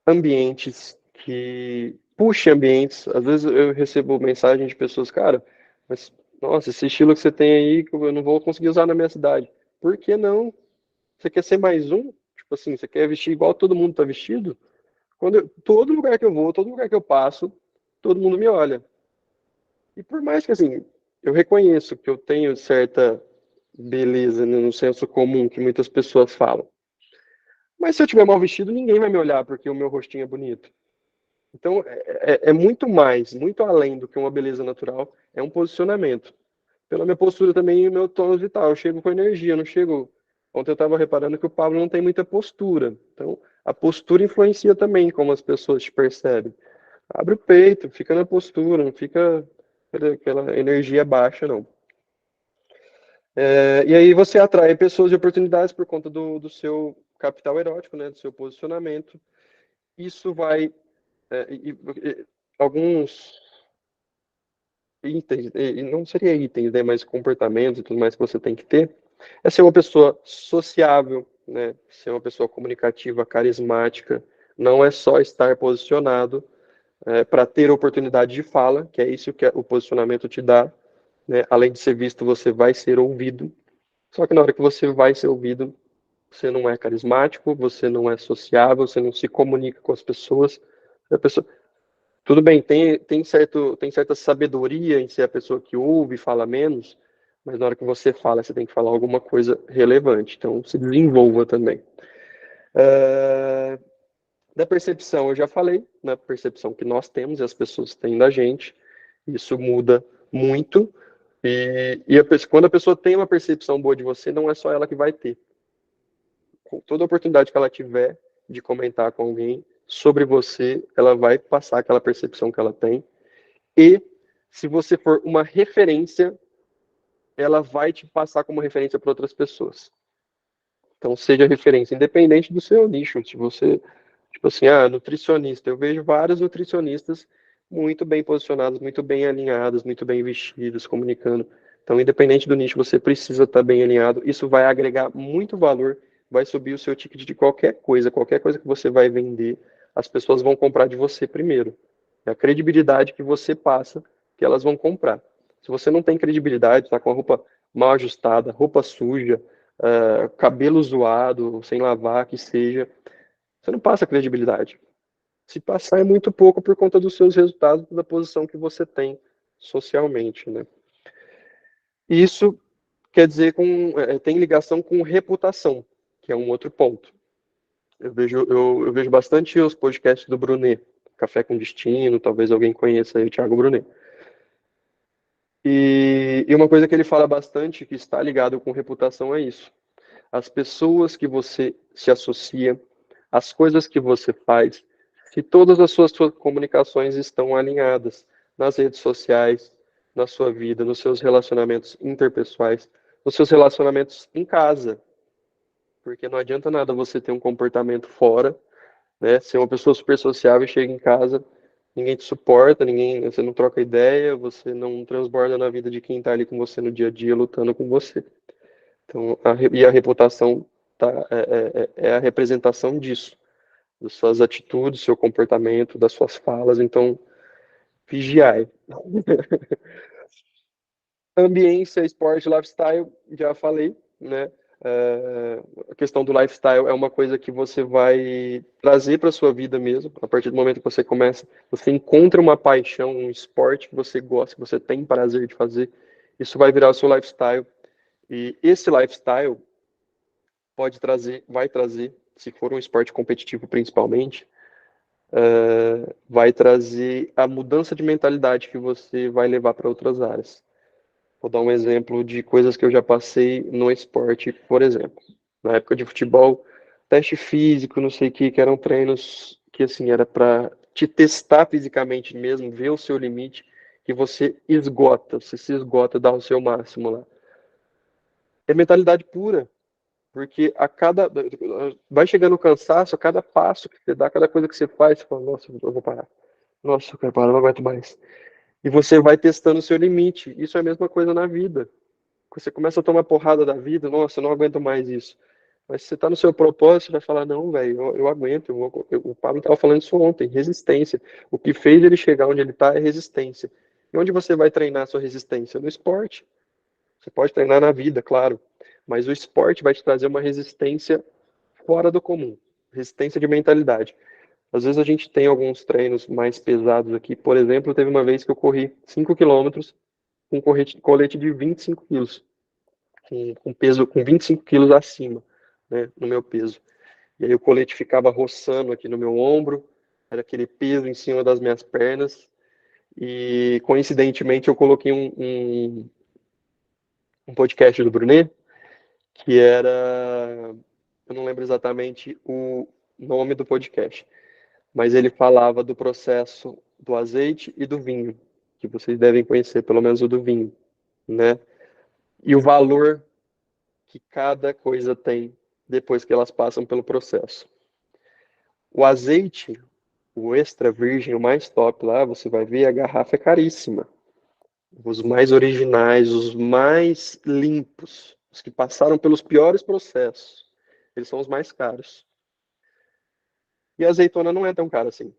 ambientes, que puxe ambientes. Às vezes eu recebo mensagem de pessoas, cara, mas nossa, esse estilo que você tem aí, eu não vou conseguir usar na minha cidade. Por que não? Você quer ser mais um? Tipo assim, você quer vestir igual todo mundo tá vestido? Todo lugar que eu vou, todo lugar que eu passo, todo mundo me olha. E por mais que, assim, eu reconheço que eu tenho certa beleza, né, no senso comum que muitas pessoas falam. Mas se eu tiver mal vestido, ninguém vai me olhar porque o meu rostinho é bonito. Então, é muito mais, muito além do que uma beleza natural, é um posicionamento. Pela minha postura também e o meu tom vital. Eu chego com energia, eu não chego. Ontem eu estava reparando que o Pablo não tem muita postura. Então, a postura influencia também como as pessoas te percebem. Abre o peito, fica na postura, não fica aquela energia baixa, não. E aí você atrai pessoas e oportunidades por conta do seu capital erótico, né, do seu posicionamento. Isso vai... alguns itens, e não seria itens, né, mas comportamentos e tudo mais que você tem que ter, é ser uma pessoa sociável, né, ser uma pessoa comunicativa, carismática, não é só estar posicionado para ter oportunidade de fala, que é isso que o posicionamento te dá, né, além de ser visto, você vai ser ouvido, só que na hora que você vai ser ouvido, você não é carismático, você não é sociável, você não se comunica com as pessoas, a pessoa, tudo bem, tem certa sabedoria em ser a pessoa que ouve e fala menos, mas na hora que você fala, você tem que falar alguma coisa relevante. Então, se desenvolva também. Da percepção, eu já falei, na percepção que nós temos e as pessoas têm da gente. Isso muda muito. Quando a pessoa tem uma percepção boa de você, não é só ela que vai ter. Com toda oportunidade que ela tiver de comentar com alguém sobre você, ela vai passar aquela percepção que ela tem. E se você for uma referência, ela vai te passar como referência para outras pessoas. Então, seja referência, independente do seu nicho. Se você, tipo assim, nutricionista, eu vejo vários nutricionistas muito bem posicionados, muito bem alinhados, muito bem vestidos, comunicando. Então, independente do nicho, você precisa estar bem alinhado. Isso vai agregar muito valor, vai subir o seu ticket de qualquer coisa que você vai vender, as pessoas vão comprar de você primeiro. É a credibilidade que você passa que elas vão comprar. Se você não tem credibilidade, está com a roupa mal ajustada, roupa suja, cabelo zoado, sem lavar, que seja, você não passa credibilidade. Se passar é muito pouco por conta dos seus resultados, da posição que você tem socialmente, né? Isso quer dizer tem ligação com reputação, que é um outro ponto. Eu vejo bastante os podcasts do Brunet, Café com Destino, talvez alguém conheça aí o Thiago Brunet. E uma coisa que ele fala bastante, que está ligado com reputação, é isso. As pessoas que você se associa, as coisas que você faz, se todas as suas comunicações estão alinhadas nas redes sociais, na sua vida, nos seus relacionamentos interpessoais, nos seus relacionamentos em casa. Porque não adianta nada você ter um comportamento fora, né? Ser uma pessoa super sociável e chega em casa, ninguém te suporta, você não troca ideia, você não transborda na vida de quem está ali com você no dia a dia, lutando com você. Então, e a reputação é a representação disso, das suas atitudes, seu comportamento, das suas falas. Então, vigiai. Ambiência, esporte, lifestyle, já falei, né? A questão do lifestyle é uma coisa que você vai trazer para sua vida mesmo. A partir do momento que você começa, você encontra uma paixão, um esporte que você gosta, que você tem prazer de fazer, isso vai virar o seu lifestyle. E esse lifestyle vai trazer, se for um esporte competitivo principalmente, vai trazer a mudança de mentalidade que você vai levar para outras áreas. Vou dar um exemplo de coisas que eu já passei no esporte, por exemplo. Na época de futebol, teste físico, não sei o que eram treinos que assim era para te testar fisicamente mesmo, ver o seu limite, que você se esgota, dá o seu máximo lá. É mentalidade pura. Porque a cada. Vai chegando o cansaço, a cada passo que você dá, cada coisa que você faz, você fala, nossa, eu vou parar. Nossa, eu quero parar, não aguento mais. E você vai testando o seu limite. Isso é a mesma coisa na vida. Você começa a tomar porrada da vida, nossa, eu não aguento mais isso. Mas se você está no seu propósito, você vai falar, não, velho, eu aguento. O Pablo estava falando isso ontem, resistência. O que fez ele chegar onde ele está é resistência. E onde você vai treinar a sua resistência? No esporte. Você pode treinar na vida, claro. Mas o esporte vai te trazer uma resistência fora do comum, resistência de mentalidade. Às vezes a gente tem alguns treinos mais pesados aqui. Por exemplo, teve uma vez que eu corri 5 quilômetros com colete de 25 quilos, com peso com 25 quilos acima, né, no meu peso. E aí o colete ficava roçando aqui no meu ombro, era aquele peso em cima das minhas pernas. E coincidentemente eu coloquei um podcast do Brunet que era, eu não lembro exatamente o nome do podcast, mas ele falava do processo do azeite e do vinho, que vocês devem conhecer, pelo menos o do vinho, né? E o valor que cada coisa tem depois que elas passam pelo processo. O azeite, o extra virgem, o mais top lá, você vai ver, a garrafa é caríssima. Os mais originais, os mais limpos, os que passaram pelos piores processos, eles são os mais caros. E a azeitona não é tão cara assim.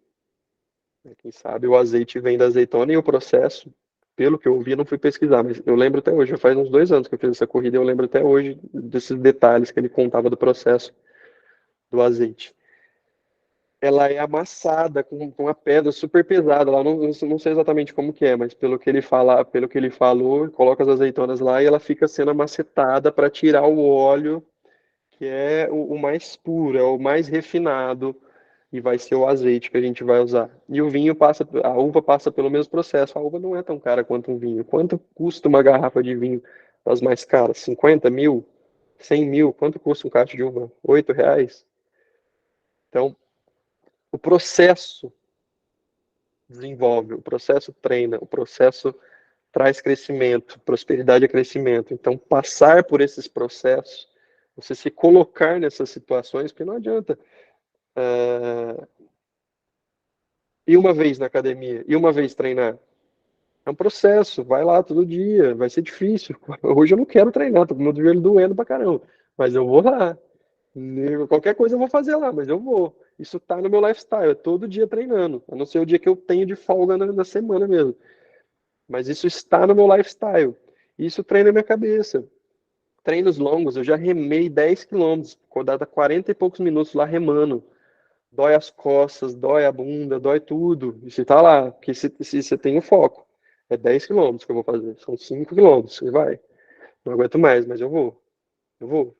Quem sabe o azeite vem da azeitona e o processo, pelo que eu ouvi, eu não fui pesquisar, mas eu lembro até hoje, já faz uns 2 anos que eu fiz essa corrida, eu lembro até hoje desses detalhes que ele contava do processo do azeite. Ela é amassada com uma pedra super pesada, lá não sei exatamente como que é, mas pelo que ele fala, pelo que ele falou, coloca as azeitonas lá e ela fica sendo amacetada para tirar o óleo, que é o mais puro, é o mais refinado, e vai ser o azeite que a gente vai usar. E o vinho passa, a uva passa pelo mesmo processo. A uva não é tão cara quanto um vinho. Quanto custa uma garrafa de vinho das mais caras? 50 mil? 100 mil? Quanto custa um cacho de uva? R$ 8? Então, o processo desenvolve, o processo treina, o processo traz crescimento, prosperidade é crescimento. Então, passar por esses processos, você se colocar nessas situações, porque não adianta ir uma vez na academia e uma vez treinar. É um processo, vai lá todo dia, vai ser difícil. Hoje eu não quero treinar, tô com meu joelho doendo pra caramba, mas eu vou lá. Qualquer coisa eu vou fazer lá, mas eu vou. Isso tá no meu lifestyle, é todo dia treinando, a não ser o dia que eu tenho de folga na semana mesmo. Mas isso está no meu lifestyle. Isso treina a minha cabeça. Treinos longos, eu já remei 10 quilômetros, rodada 40 e poucos minutos lá remando. Dói as costas, dói a bunda, dói tudo. E você tá lá, porque se você tem o foco. É 10 quilômetros que eu vou fazer, são 5 quilômetros, e vai. Não aguento mais, mas eu vou. Eu vou.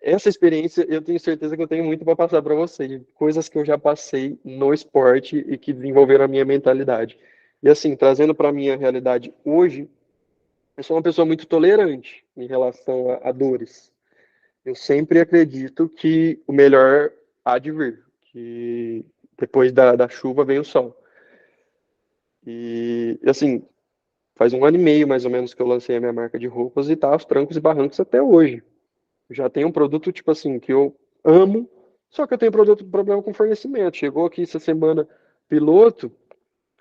essa experiência eu tenho certeza que eu tenho muito para passar para você, coisas que eu já passei no esporte e que desenvolveram a minha mentalidade. E assim, trazendo para a minha realidade hoje, eu sou uma pessoa muito tolerante em relação a dores. Eu sempre acredito que o melhor há de vir, que depois da chuva vem o sol. E assim, faz 1 ano e meio mais ou menos que eu lancei a minha marca de roupas e tá aos trancos e barrancos até hoje. Já tem um produto, tipo assim, que eu amo, só que eu tenho problema com fornecimento. Chegou aqui essa semana piloto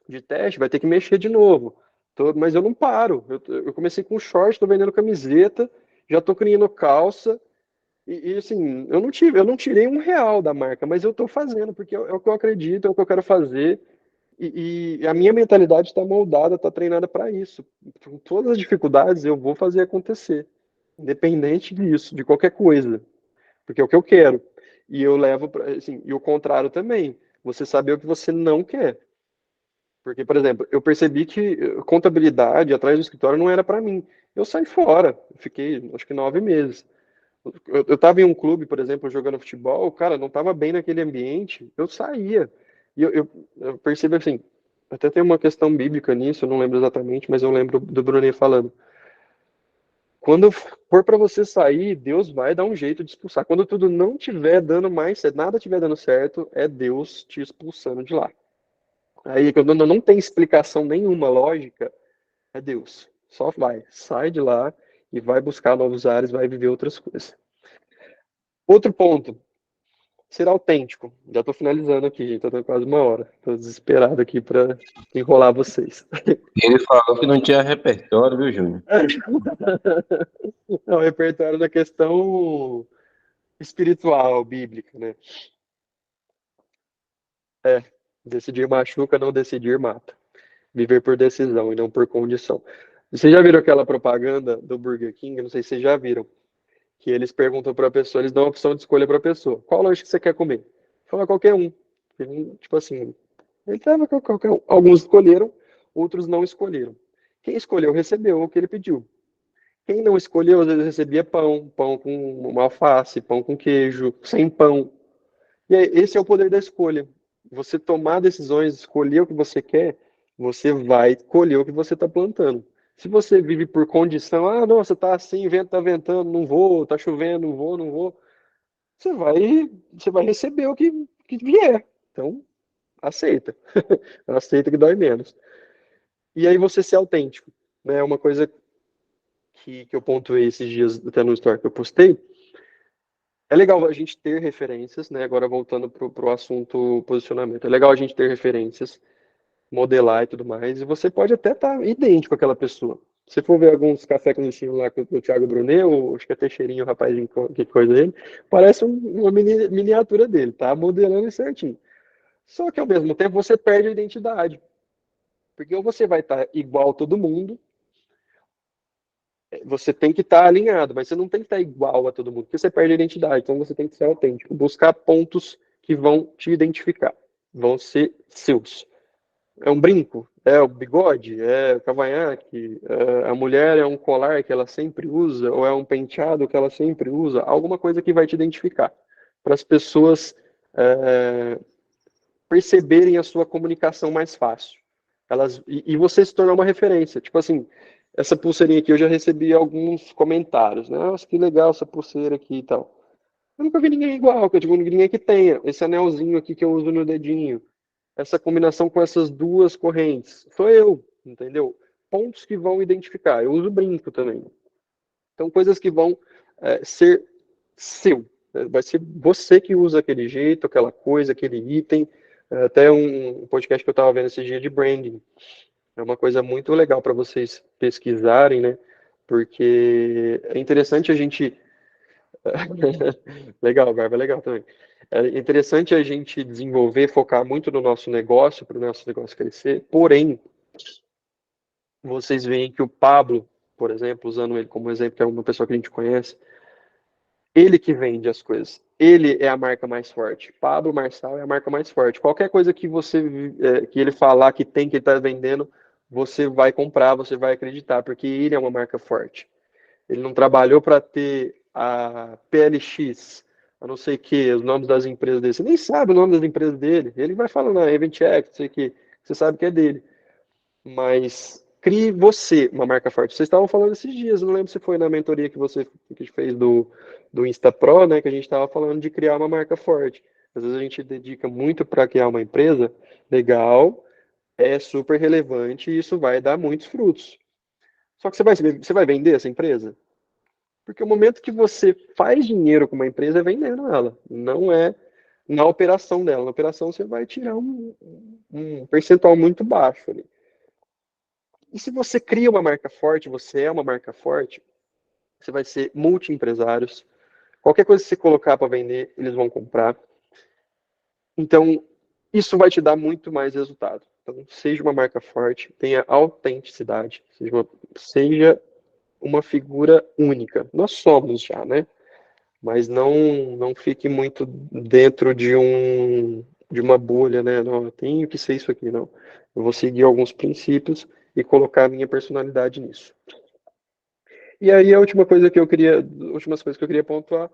de teste, vai ter que mexer de novo. Mas eu não paro. Eu comecei com short, tô vendendo camiseta, já tô criando calça. E, assim, eu não tirei R$ 1 da marca, mas eu tô fazendo, porque é o que eu acredito, é o que eu quero fazer. E a minha mentalidade está moldada, está treinada para isso. Com todas as dificuldades, eu vou fazer acontecer, independente disso, de qualquer coisa, porque é o que eu quero. E eu levo para, assim, e o contrário também. Você saber o que você não quer. Porque, por exemplo, eu percebi que contabilidade atrás do escritório não era para mim. Eu saí fora. Eu fiquei, acho que 9 meses. Eu estava em um clube, por exemplo, jogando futebol, cara, não estava bem naquele ambiente, eu saía. E eu percebo assim, até tem uma questão bíblica nisso, eu não lembro exatamente, mas eu lembro do Brunet falando. Quando for para você sair, Deus vai dar um jeito de expulsar. Quando tudo não tiver dando mais certo, nada tiver dando certo, é Deus te expulsando de lá. Aí, quando não tem explicação nenhuma lógica, é Deus. Só vai, sai de lá e vai buscar novos ares, vai viver outras coisas. Outro ponto, ser autêntico. Já estou finalizando aqui, gente. Estou quase 1 hora. Estou desesperado aqui para enrolar vocês. Ele falou que não tinha repertório, viu, Júnior? Não, repertório da questão espiritual, bíblica, né? Decidir machuca, não decidir mata. Viver por decisão e não por condição. Vocês já viram aquela propaganda do Burger King? Não sei se vocês já viram. Que eles perguntam para a pessoa, eles dão a opção de escolha para a pessoa. Qual lanche que você quer comer? Fala qualquer um. Tipo assim, ele tava com qualquer um. Alguns escolheram, outros não escolheram. Quem escolheu recebeu o que ele pediu. Quem não escolheu, às vezes recebia pão, pão com uma alface, pão com queijo, sem pão. E aí, esse é o poder da escolha. Você tomar decisões, escolher o que você quer, você vai colher o que você está plantando. Se você vive por condição, ah, nossa, tá assim, vento tá ventando, não vou, tá chovendo, não vou, não vou, você vai receber o que vier. Então, aceita. Aceita que dói menos. E aí você ser autêntico, né? Uma coisa que eu pontuei esses dias até no story que eu postei, é legal a gente ter referências, né? Agora voltando pro assunto posicionamento. É legal a gente ter referências, modelar e tudo mais, e você pode até estar idêntico àquela pessoa. Se for ver alguns café clandestino lá com o Thiago Brunet, ou acho que é Teixeirinho, o rapazinho, que coisa dele, parece uma miniatura dele, tá modelando certinho. Só que ao mesmo tempo você perde a identidade. Porque ou você vai estar igual a todo mundo, você tem que estar alinhado, mas você não tem que estar igual a todo mundo, porque você perde a identidade. Então você tem que ser autêntico, buscar pontos que vão te identificar, vão ser seus. É um brinco? É o bigode? É o cavanhaque? É a mulher é um colar que ela sempre usa? Ou é um penteado que ela sempre usa? Alguma coisa que vai te identificar. Para as pessoas perceberem a sua comunicação mais fácil. E você se tornar uma referência. Tipo assim, essa pulseirinha aqui eu já recebi alguns comentários, né? Nossa, que legal essa pulseira aqui e tal. Eu nunca vi ninguém igual, que eu digo, ninguém que tenha. Esse anelzinho aqui que eu uso no dedinho. Essa combinação com essas duas correntes. Sou eu, entendeu? Pontos que vão identificar. Eu uso brinco também. Então, coisas que vão ser seu. Vai ser você que usa aquele jeito, aquela coisa, aquele item. Até um podcast que eu estava vendo esse dia de branding. É uma coisa muito legal para vocês pesquisarem, né? Porque é interessante a gente. Legal, Barba, é legal também. É interessante a gente desenvolver, focar muito no nosso negócio, para o nosso negócio crescer. Porém, vocês veem que o Pablo, por exemplo, usando ele como exemplo, que é uma pessoa que a gente conhece, ele que vende as coisas. Ele é a marca mais forte. Pablo Marçal é a marca mais forte. Qualquer coisa que que ele falar que tem, que ele está vendendo, você vai comprar, você vai acreditar, porque ele é uma marca forte. Ele não trabalhou para ter a PLX, a não sei o que, os nomes das empresas dele. Você nem sabe o nome das empresas dele. Ele vai falando, ah, EventX, não sei o que, você sabe que é dele. Mas crie você uma marca forte. Vocês estavam falando esses dias, não lembro se foi na mentoria que você que fez do Insta Pro, né, que a gente estava falando de criar uma marca forte. Às vezes a gente dedica muito para criar uma empresa, legal, é super relevante e isso vai dar muitos frutos. Só que você vai vender essa empresa? Porque o momento que você faz dinheiro com uma empresa é vendendo ela, não é na operação dela. Na operação você vai tirar um percentual muito baixo ali. E se você cria uma marca forte, você é uma marca forte, você vai ser multi-empresários. Qualquer coisa que você colocar para vender, eles vão comprar. Então, isso vai te dar muito mais resultado. Então, seja uma marca forte, tenha autenticidade, seja uma figura única. Nós somos já, né? Mas não fique muito dentro de uma bolha, né? Não, eu tenho que ser isso aqui, não. Eu vou seguir alguns princípios e colocar a minha personalidade nisso. E aí a últimas coisas que eu queria pontuar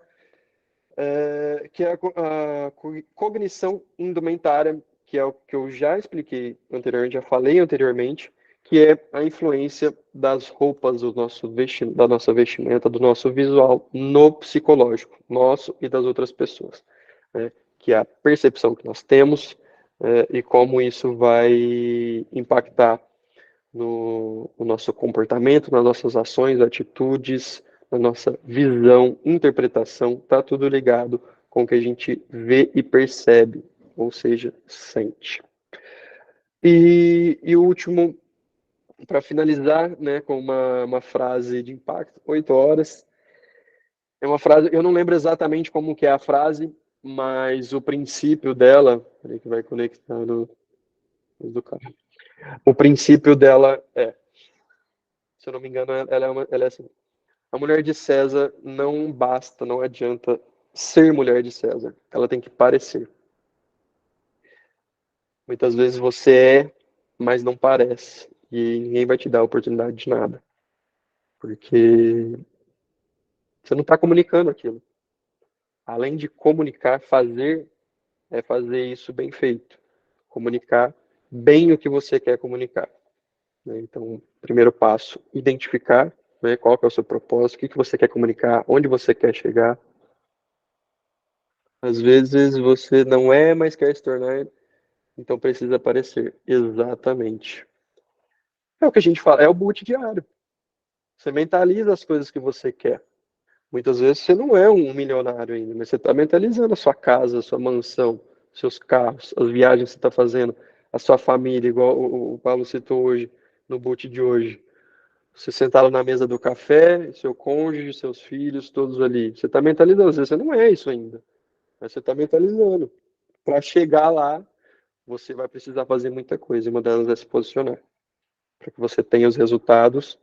que é a cognição indumentária, que é o que eu já expliquei anteriormente, já falei anteriormente, que é a influência das roupas da nossa vestimenta, do nosso visual no psicológico, nosso e das outras pessoas, né? Que é a percepção que nós temos e como isso vai impactar no nosso comportamento, nas nossas ações, atitudes, na nossa visão, interpretação, está tudo ligado com o que a gente vê e percebe, ou seja, sente. E o último, para finalizar, né, com uma frase de impacto, 8 horas. É uma frase, eu não lembro exatamente como que é a frase, mas o princípio dela, peraí que vai conectando do carro. O princípio dela se eu não me engano, ela é assim. A mulher de César não basta, não adianta ser mulher de César. Ela tem que parecer. Muitas vezes você é, mas não parece. E ninguém vai te dar a oportunidade de nada. Porque você não está comunicando aquilo. Além de comunicar, fazer é fazer isso bem feito. Comunicar bem o que você quer comunicar. Então, primeiro passo, identificar, né, qual que é o seu propósito, o que você quer comunicar, onde você quer chegar. Às vezes você não é, mas quer se tornar, então precisa aparecer. Exatamente. É o que a gente fala, é o boot diário. Você mentaliza as coisas que você quer. Muitas vezes você não é um milionário ainda, mas você está mentalizando a sua casa, a sua mansão, seus carros, as viagens que você está fazendo, a sua família, igual o Paulo citou hoje, no boot de hoje. Você sentado na mesa do café, seu cônjuge, seus filhos, todos ali. Você está mentalizando. Às vezes você não é isso ainda, mas você está mentalizando. Para chegar lá, você vai precisar fazer muita coisa, e uma delas é se posicionar, para que você tenha os resultados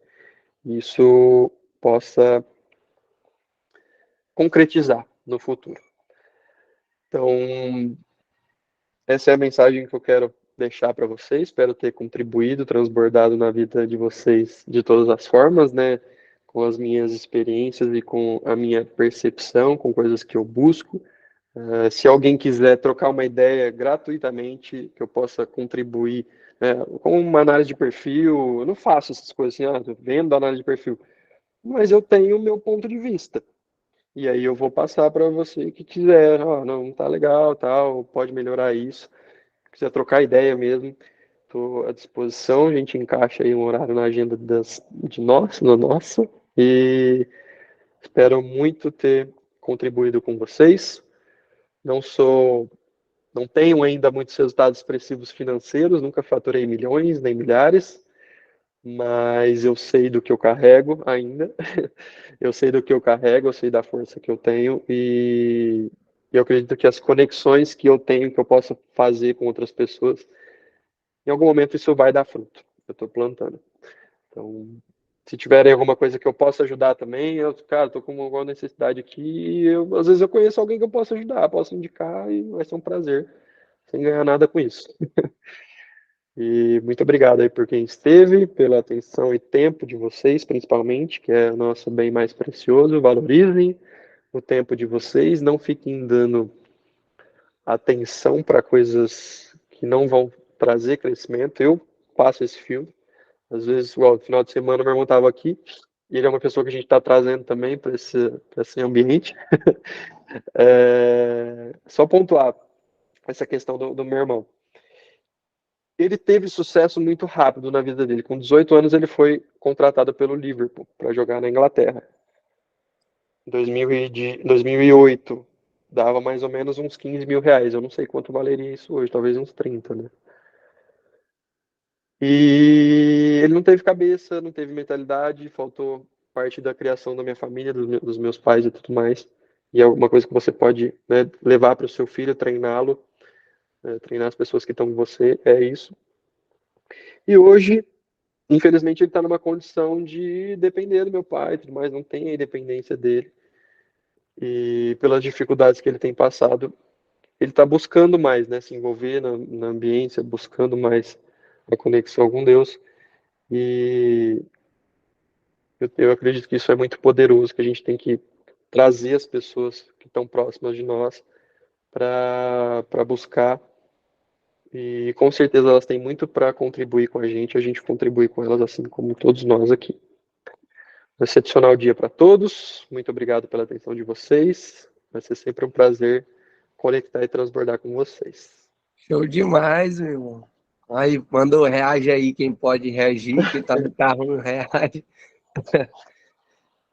e isso possa concretizar no futuro. Então, essa é a mensagem que eu quero deixar para vocês. Espero ter contribuído, transbordado na vida de vocês de todas as formas, né? Com as minhas experiências e com a minha percepção, com coisas que eu busco. Se alguém quiser trocar uma ideia gratuitamente, que eu possa contribuir, com uma análise de perfil, eu não faço essas coisas assim, eu vendo análise de perfil, mas eu tenho o meu ponto de vista. E aí eu vou passar para você que quiser, não tá legal, tal, pode melhorar isso. Quiser trocar ideia mesmo, estou à disposição, a gente encaixa aí um horário na agenda no nosso, e espero muito ter contribuído com vocês. Não tenho ainda muitos resultados expressivos financeiros, nunca faturei milhões nem milhares, mas eu sei do que eu carrego ainda. Eu sei do que eu carrego, eu sei da força que eu tenho e eu acredito que as conexões que eu tenho, que eu possa fazer com outras pessoas, em algum momento isso vai dar fruto. Eu estou plantando. Então, se tiverem alguma coisa que eu possa ajudar também, cara, estou com alguma necessidade aqui, às vezes eu conheço alguém que eu posso ajudar, posso indicar e vai ser um prazer, sem ganhar nada com isso. E muito obrigado aí por quem esteve, pela atenção e tempo de vocês, principalmente, que é o nosso bem mais precioso. Valorizem o tempo de vocês, não fiquem dando atenção para coisas que não vão trazer crescimento. Eu passo esse filme. Às vezes, igual, no final de semana, meu irmão estava aqui, e ele é uma pessoa que a gente está trazendo também para esse ambiente. Só pontuar essa questão do meu irmão. Ele teve sucesso muito rápido na vida dele. Com 18 anos, ele foi contratado pelo Liverpool para jogar na Inglaterra. Em 2008, dava mais ou menos uns 15 mil reais. Eu não sei quanto valeria isso hoje, talvez uns 30, né? E ele não teve cabeça, não teve mentalidade, faltou parte da criação da minha família, dos meus pais e tudo mais. E é alguma coisa que você pode, né, levar para o seu filho, treiná-lo, treinar as pessoas que estão com você, é isso. E hoje, infelizmente, ele está numa condição de depender do meu pai, tudo mais, não tem a independência dele. E pelas dificuldades que ele tem passado, ele está buscando mais, né, se envolver na ambiência, buscando mais a conexão com Deus. E eu acredito que isso é muito poderoso, que a gente tem que trazer as pessoas que estão próximas de nós para buscar. E com certeza elas têm muito para contribuir com a gente contribui com elas, assim como todos nós aqui. Um excepcional dia para todos. Muito obrigado pela atenção de vocês. Vai ser sempre um prazer conectar e transbordar com vocês. Show demais, meu irmão. Aí, manda reage aí, quem pode reagir, quem tá no carro reage.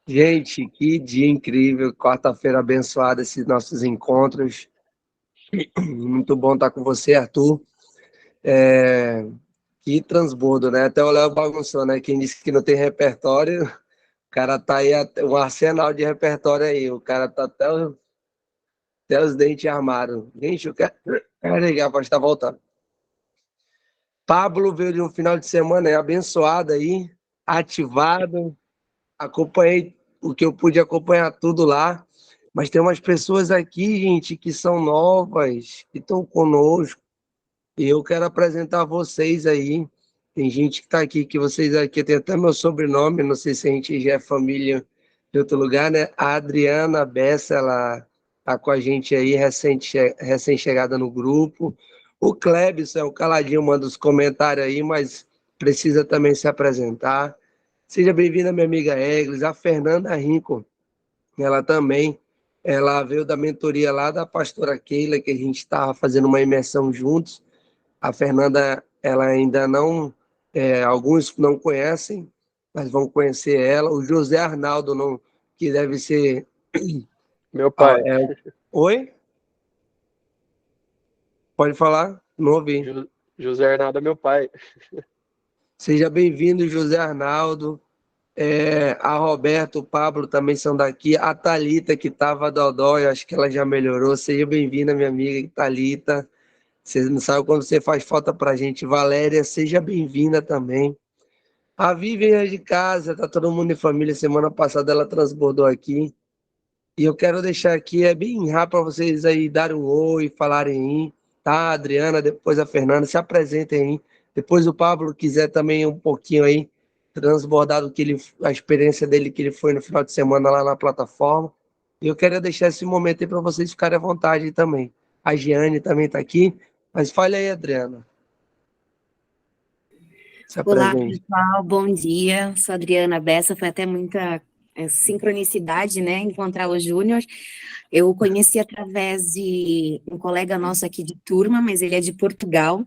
Gente, que dia incrível, quarta-feira abençoada, esses nossos encontros. Muito bom estar com você, Arthur. Que transbordo, né? Até o Léo bagunçou, né? Quem disse que não tem repertório, o cara tá aí, um arsenal de repertório aí. O cara tá até os dentes armados. Gente, eu quero ligar, pode estar voltando. Pablo veio de um final de semana abençoado aí, ativado. Acompanhei o que eu pude acompanhar tudo lá. Mas tem umas pessoas aqui, gente, que são novas, que estão conosco. E eu quero apresentar vocês aí. Tem gente que está aqui, que vocês aqui tem até meu sobrenome, não sei se a gente já é família de outro lugar, né? A Adriana Bessa, ela está com a gente aí, recém-chegada no grupo. O Klebson, o caladinho, manda os comentários aí, mas precisa também se apresentar. Seja bem-vinda, minha amiga Eglis, a Fernanda Rico, ela também, ela veio da mentoria lá da pastora Keila, que a gente estava fazendo uma imersão juntos. A Fernanda, ela ainda não, alguns não conhecem, mas vão conhecer ela. O José Arnaldo, não, que deve ser... Meu pai. Oi? Pode falar? Não ouvi. José Arnaldo é meu pai. Seja bem-vindo, José Arnaldo. A Roberto, o Pablo também são daqui. A Thalita, que estava dodói, acho que ela já melhorou. Seja bem-vinda, minha amiga Thalita. Você não sabe quando você faz falta pra gente. Valéria, seja bem-vinda também. A Vivian é de casa, tá todo mundo em família. Semana passada ela transbordou aqui. E eu quero deixar aqui, bem rápido para vocês aí darem um oi, falarem aí, tá? A Adriana, depois a Fernanda, se apresentem aí. Depois o Pablo quiser também um pouquinho aí, transbordar a experiência dele que ele foi no final de semana lá na plataforma. E eu quero deixar esse momento aí para vocês ficarem à vontade também. A Giane também está aqui, mas fale aí, Adriana. Olá, pessoal, bom dia. Sou Adriana Bessa, foi até muita sincronicidade, né, encontrar o Júnior. Eu conheci através de um colega nosso aqui de turma, mas ele é de Portugal,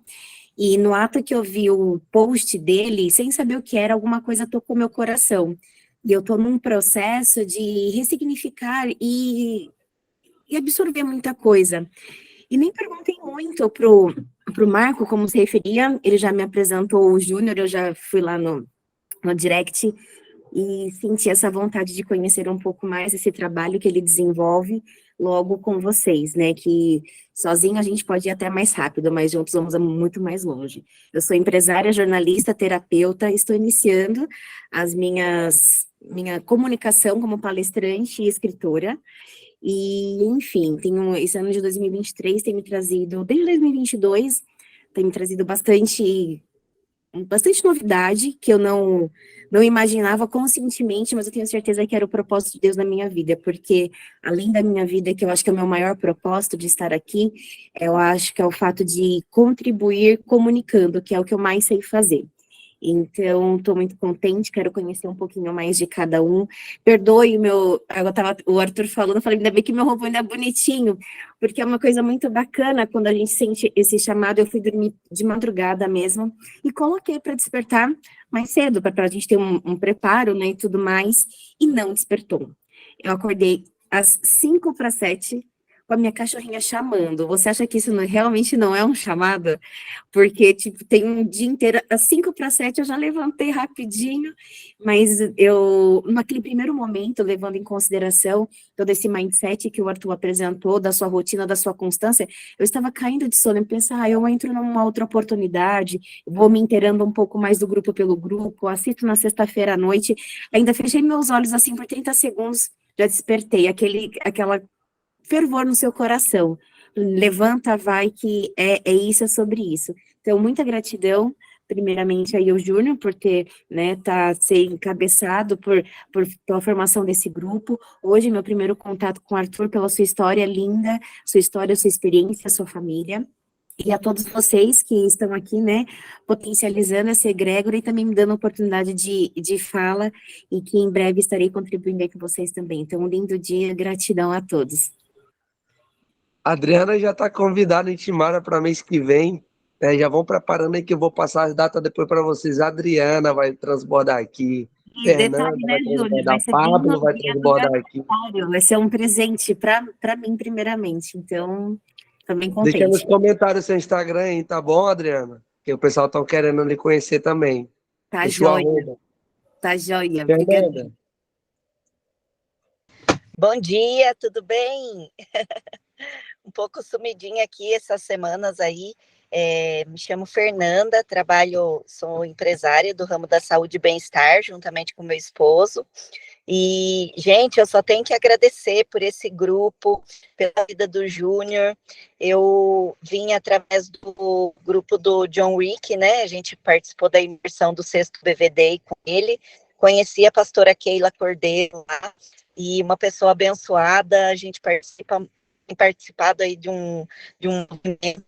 e no ato que eu vi o post dele, sem saber o que era, alguma coisa tocou meu coração. E eu estou num processo de ressignificar e absorver muita coisa. E nem perguntei muito pro Marco como se referia, ele já me apresentou o Júnior, eu já fui lá no direct e senti essa vontade de conhecer um pouco mais esse trabalho que ele desenvolve logo com vocês, né, que sozinho a gente pode ir até mais rápido, mas juntos vamos muito mais longe. Eu sou empresária, jornalista, terapeuta, estou iniciando minha comunicação como palestrante e escritora. E, enfim, esse ano de 2023 tem me trazido, desde 2022, tem me trazido bastante novidade, que eu não imaginava conscientemente, mas eu tenho certeza que era o propósito de Deus na minha vida, porque além da minha vida, que eu acho que é o meu maior propósito de estar aqui, eu acho que é o fato de contribuir comunicando, que é o que eu mais sei fazer. Então, estou muito contente, quero conhecer um pouquinho mais de cada um. Perdoe o Arthur falando, eu falei, ainda bem que meu robô ainda é bonitinho, porque é uma coisa muito bacana quando a gente sente esse chamado. Eu fui dormir de madrugada mesmo e coloquei para despertar mais cedo, para a gente ter um preparo, né, e tudo mais, e não despertou. Eu acordei às 5 para 7, com a minha cachorrinha chamando. Você acha que isso realmente não é um chamado? Porque, tipo, tem um dia inteiro, às 5 para 7 eu já levantei rapidinho, mas naquele primeiro momento, levando em consideração todo esse mindset que o Arthur apresentou, da sua rotina, da sua constância, eu estava caindo de sono e pensava, eu entro numa outra oportunidade, vou me inteirando um pouco mais do grupo pelo grupo, assisto na sexta-feira à noite, ainda fechei meus olhos assim por 30 segundos, já despertei, aquela fervor no seu coração. Levanta, vai, que é isso, é sobre isso. Então, muita gratidão, primeiramente, aí ao Júnior, por ter, né, ser encabeçado pela formação desse grupo. Hoje, meu primeiro contato com o Arthur, pela sua história linda, sua história, sua experiência, sua família. E a todos vocês que estão aqui, né, potencializando essa egrégora e também me dando oportunidade de fala, e que em breve estarei contribuindo aí com vocês também. Então, um lindo dia, gratidão a todos. A Adriana já está convidada, intimada para mês que vem. Né? Já vão preparando aí que eu vou passar as datas depois para vocês. A Adriana vai transbordar aqui. E Fernanda detalhe, né, vai Júnior, vai transbordar. ser bem Pablo no vai dia do transbordar aqui. aniversário, vai ser um presente para mim, primeiramente. Então, também Deixa nos contente. comentários seu Instagram aí, tá bom, Adriana? Que o pessoal tá querendo lhe conhecer também. Tá Deixa o joia, arroba. tá joia. Obrigada. Fernanda. Bom dia, tudo bem? Um pouco sumidinha aqui essas semanas aí. Me chamo Fernanda, sou empresária do ramo da saúde e bem-estar, juntamente com meu esposo. E, gente, eu só tenho que agradecer por esse grupo, pela vida do Júnior. Eu vim através do grupo do John Wick, né? A gente participou da imersão do 6º BVD com ele. Conheci a pastora Keila Cordeiro lá, e uma pessoa abençoada. A gente tem participado aí de um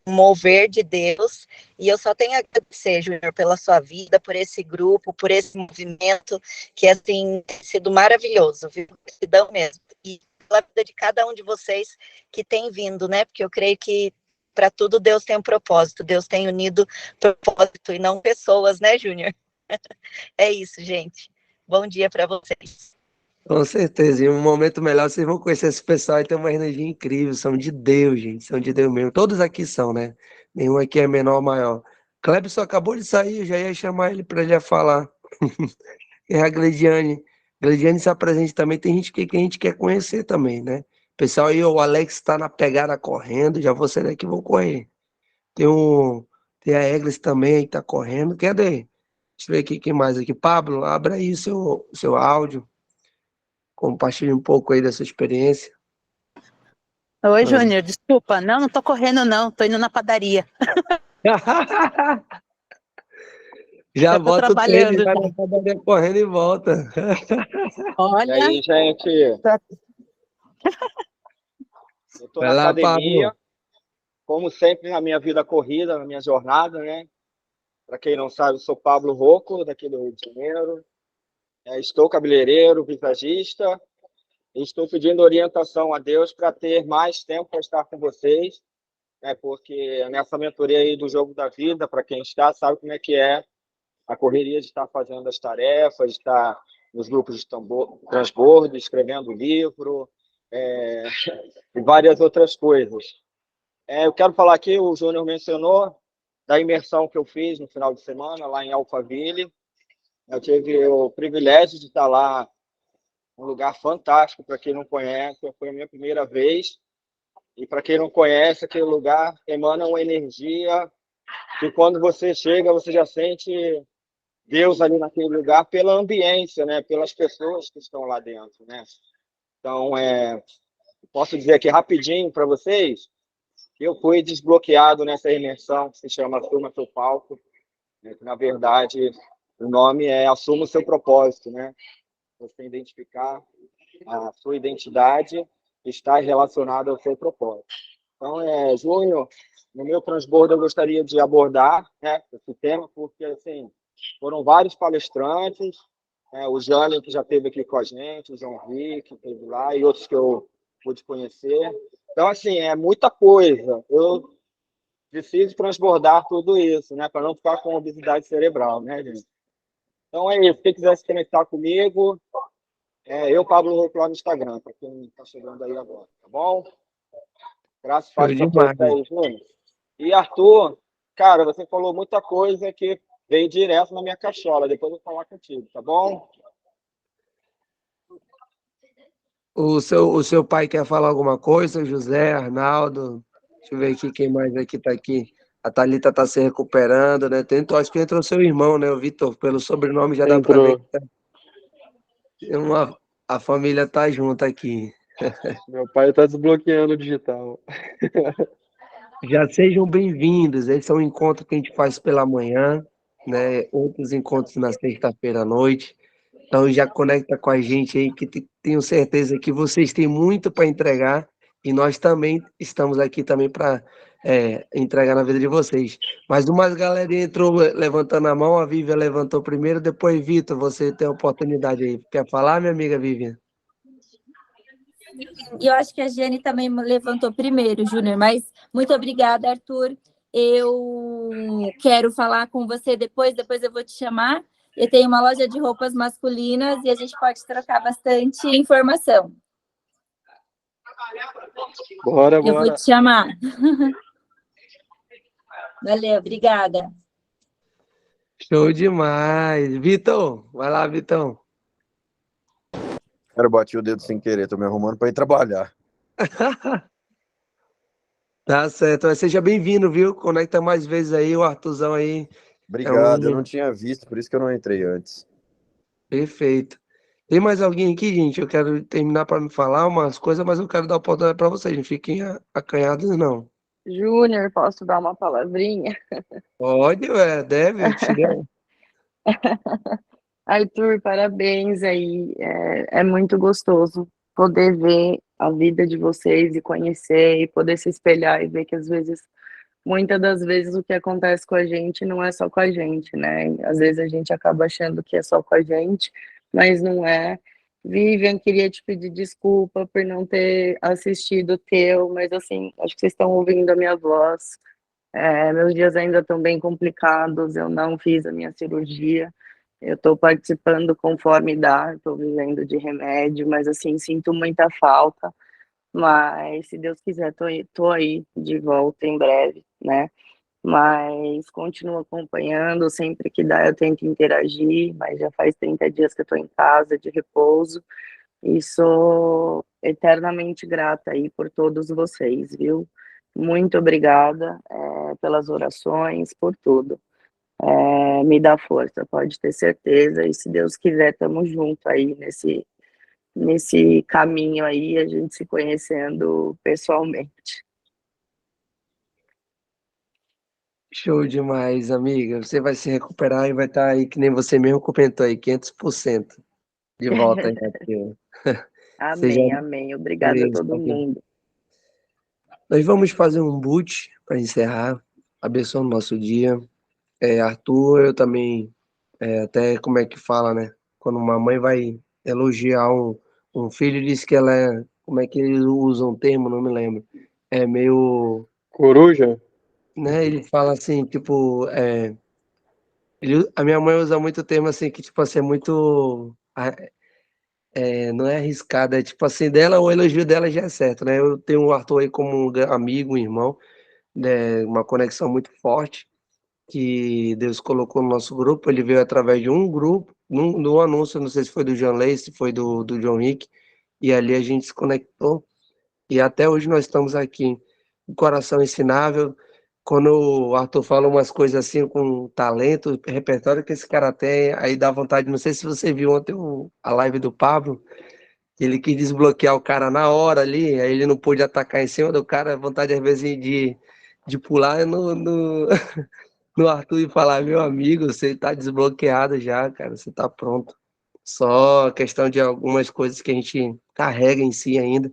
mover de Deus, e eu só tenho a agradecer, Júnior, pela sua vida, por esse grupo, por esse movimento, que assim, tem sido maravilhoso, viu? Gratidão mesmo. E pela vida de cada um de vocês que tem vindo, né? Porque eu creio que para tudo Deus tem um propósito, Deus tem unido propósito e não pessoas, né, Júnior? É isso, gente. Bom dia para vocês. Com certeza, em um momento melhor vocês vão conhecer esse pessoal e tem uma energia incrível, são de Deus, gente, são de Deus mesmo. Todos aqui são, né? Nenhum aqui é menor ou maior. Clebson acabou de sair, eu já ia chamar ele para ele falar. É a Glediane. Glediane se apresente também, tem gente que a gente quer conhecer também, né? Pessoal, aí o Alex está na pegada correndo, já vou sair daqui e vou correr. Tem a Eglis também aí que tá correndo. Cadê? Deixa eu ver aqui quem mais aqui. Pablo, abra aí seu áudio. Compartilhe um pouco aí da sua experiência. Oi, Júnior, desculpa. Não tô correndo, não. Tô indo na padaria. Já Eu tô volta o trabalhando tênis, vai já. na padaria correndo e volta. Olha, E aí, gente? Eu tô Vai na lá, academia, Pablo. como sempre, na minha vida corrida, na minha jornada, né? Para quem não sabe, eu sou Pablo Rocco, daqui do Rio de Janeiro. Estou cabeleireiro, visagista, e estou pedindo orientação a Deus para ter mais tempo para estar com vocês, né? Porque nessa mentoria aí do jogo da vida, para quem está, sabe como é que é a correria de estar fazendo as tarefas, de estar nos grupos de transbordo, escrevendo livro, e várias outras coisas. Eu quero falar aqui, o Júnior mencionou, da imersão que eu fiz no final de semana, lá em Alphaville. Eu tive o privilégio de estar lá, um lugar fantástico, para quem não conhece, foi a minha primeira vez, e para quem não conhece, aquele lugar emana uma energia que quando você chega, você já sente Deus ali naquele lugar pela ambiência, né? Pelas pessoas que estão lá dentro, né? Então, posso dizer aqui rapidinho para vocês Eu fui desbloqueado nessa imersão que se chama Assuma Seu Palco, né? Que, na verdade, o nome é Assuma o Seu Propósito, né? Você identificar a sua identidade está relacionada ao seu propósito. Então, Júnior, no meu transbordo eu gostaria de abordar, né, esse tema, porque assim, foram vários palestrantes, o Jânio, que já esteve aqui com a gente, o João Rick, que esteve lá, e outros que eu pude conhecer. Então, assim, é muita coisa. Eu preciso transbordar tudo isso, né, para não ficar com obesidade cerebral, né, gente? Então é isso. Quem quiser se conectar comigo, Pablo Rouplar no Instagram, para quem está chegando aí agora, tá bom? Graças a Show Deus para demais. todos aí, Júnior. E Arthur, cara, você falou muita coisa que veio direto na minha cachola. Depois eu vou falar contigo, tá bom? O seu pai quer falar alguma coisa? José, Arnaldo? Deixa eu ver aqui quem mais aqui tá aqui. A Thalita tá se recuperando, né? Acho que entrou seu irmão, né? O Vitor, pelo sobrenome já dá para ver Entrou. que a família tá junto aqui. Meu pai tá desbloqueando o digital. Já sejam bem-vindos. Esse é um encontro que a gente faz pela manhã, né? Outros encontros na sexta-feira à noite. Então já conecta com a gente aí, que tenho certeza que vocês têm muito para entregar e nós também estamos aqui também para entregar na vida de vocês. Mas uma galera entrou levantando a mão, a Vivian levantou primeiro, depois Vitor, você tem a oportunidade aí. Quer falar, minha amiga Vivian? E eu acho que a Jane também levantou primeiro, Júnior, mas muito obrigada, Arthur. Eu quero falar com você depois eu vou te chamar. Eu tenho uma loja de roupas masculinas e a gente pode trocar bastante informação. Bora. Eu vou te chamar. Valeu, obrigada. Show demais. Vitor, vai lá, Vitão. Cara, eu bati o dedo sem querer, tô me arrumando para ir trabalhar. Tá certo. Seja bem-vindo, viu? Conecta mais vezes aí, o Arthurzão aí. Obrigado, eu não tinha visto, por isso que eu não entrei antes. Perfeito. Tem mais alguém aqui, gente? Eu quero terminar para me falar umas coisas, mas eu quero dar oportunidade para vocês. Não fiquem acanhados, não. Júnior, posso dar uma palavrinha? Pode, deve, eu te dou. Arthur, parabéns aí. É muito gostoso poder ver a vida de vocês e conhecer e poder se espelhar e ver que muitas das vezes o que acontece com a gente não é só com a gente, né? Às vezes a gente acaba achando que é só com a gente, mas não é. Vivian, queria te pedir desculpa por não ter assistido o teu, mas assim, acho que vocês estão ouvindo a minha voz. Meus dias ainda estão bem complicados, eu não fiz a minha cirurgia, eu estou participando conforme dá, estou vivendo de remédio, mas assim, sinto muita falta, mas se Deus quiser, tô aí de volta em breve, né? Mas continuo acompanhando, sempre que dá eu tento interagir, mas já faz 30 dias que eu estou em casa, de repouso, e sou eternamente grata aí por todos vocês, viu? Muito obrigada pelas orações, por tudo. Me dá força, pode ter certeza, e se Deus quiser, estamos juntos aí nesse caminho aí, a gente se conhecendo pessoalmente. Show demais, amiga. Você vai se recuperar e vai estar aí, que nem você mesmo comentou aí, 500% de volta aí aqui. Amém, amém. Obrigada a todo mundo. Nós vamos fazer um boot para encerrar, abençoando o nosso dia. Arthur, eu também, até como é que fala, né? Quando uma mãe vai elogiar um filho, diz que ela é, como é que eles usam um termo, não me lembro. É meio... Coruja? Né? Ele fala assim, tipo... a minha mãe usa muito o termo assim, que tipo assim, é muito... não é arriscado, é tipo assim, dela, o elogio dela já é certo, né? Eu tenho o Arthur aí como um amigo, um irmão, né? Uma conexão muito forte, que Deus colocou no nosso grupo. Ele veio através de um grupo, no anúncio, não sei se foi do John Lay, se foi do John Rick, e ali a gente se conectou, e até hoje nós estamos aqui, um coração ensinável. Quando o Arthur fala umas coisas assim, com talento, repertório que esse cara tem, aí dá vontade, não sei se você viu ontem a live do Pablo, Ele quis desbloquear o cara na hora ali, aí ele não pôde atacar em cima do cara, vontade às vezes de pular no Arthur e falar, meu amigo, você tá desbloqueado já, cara, você tá pronto. Só questão de algumas coisas que a gente carrega em si ainda,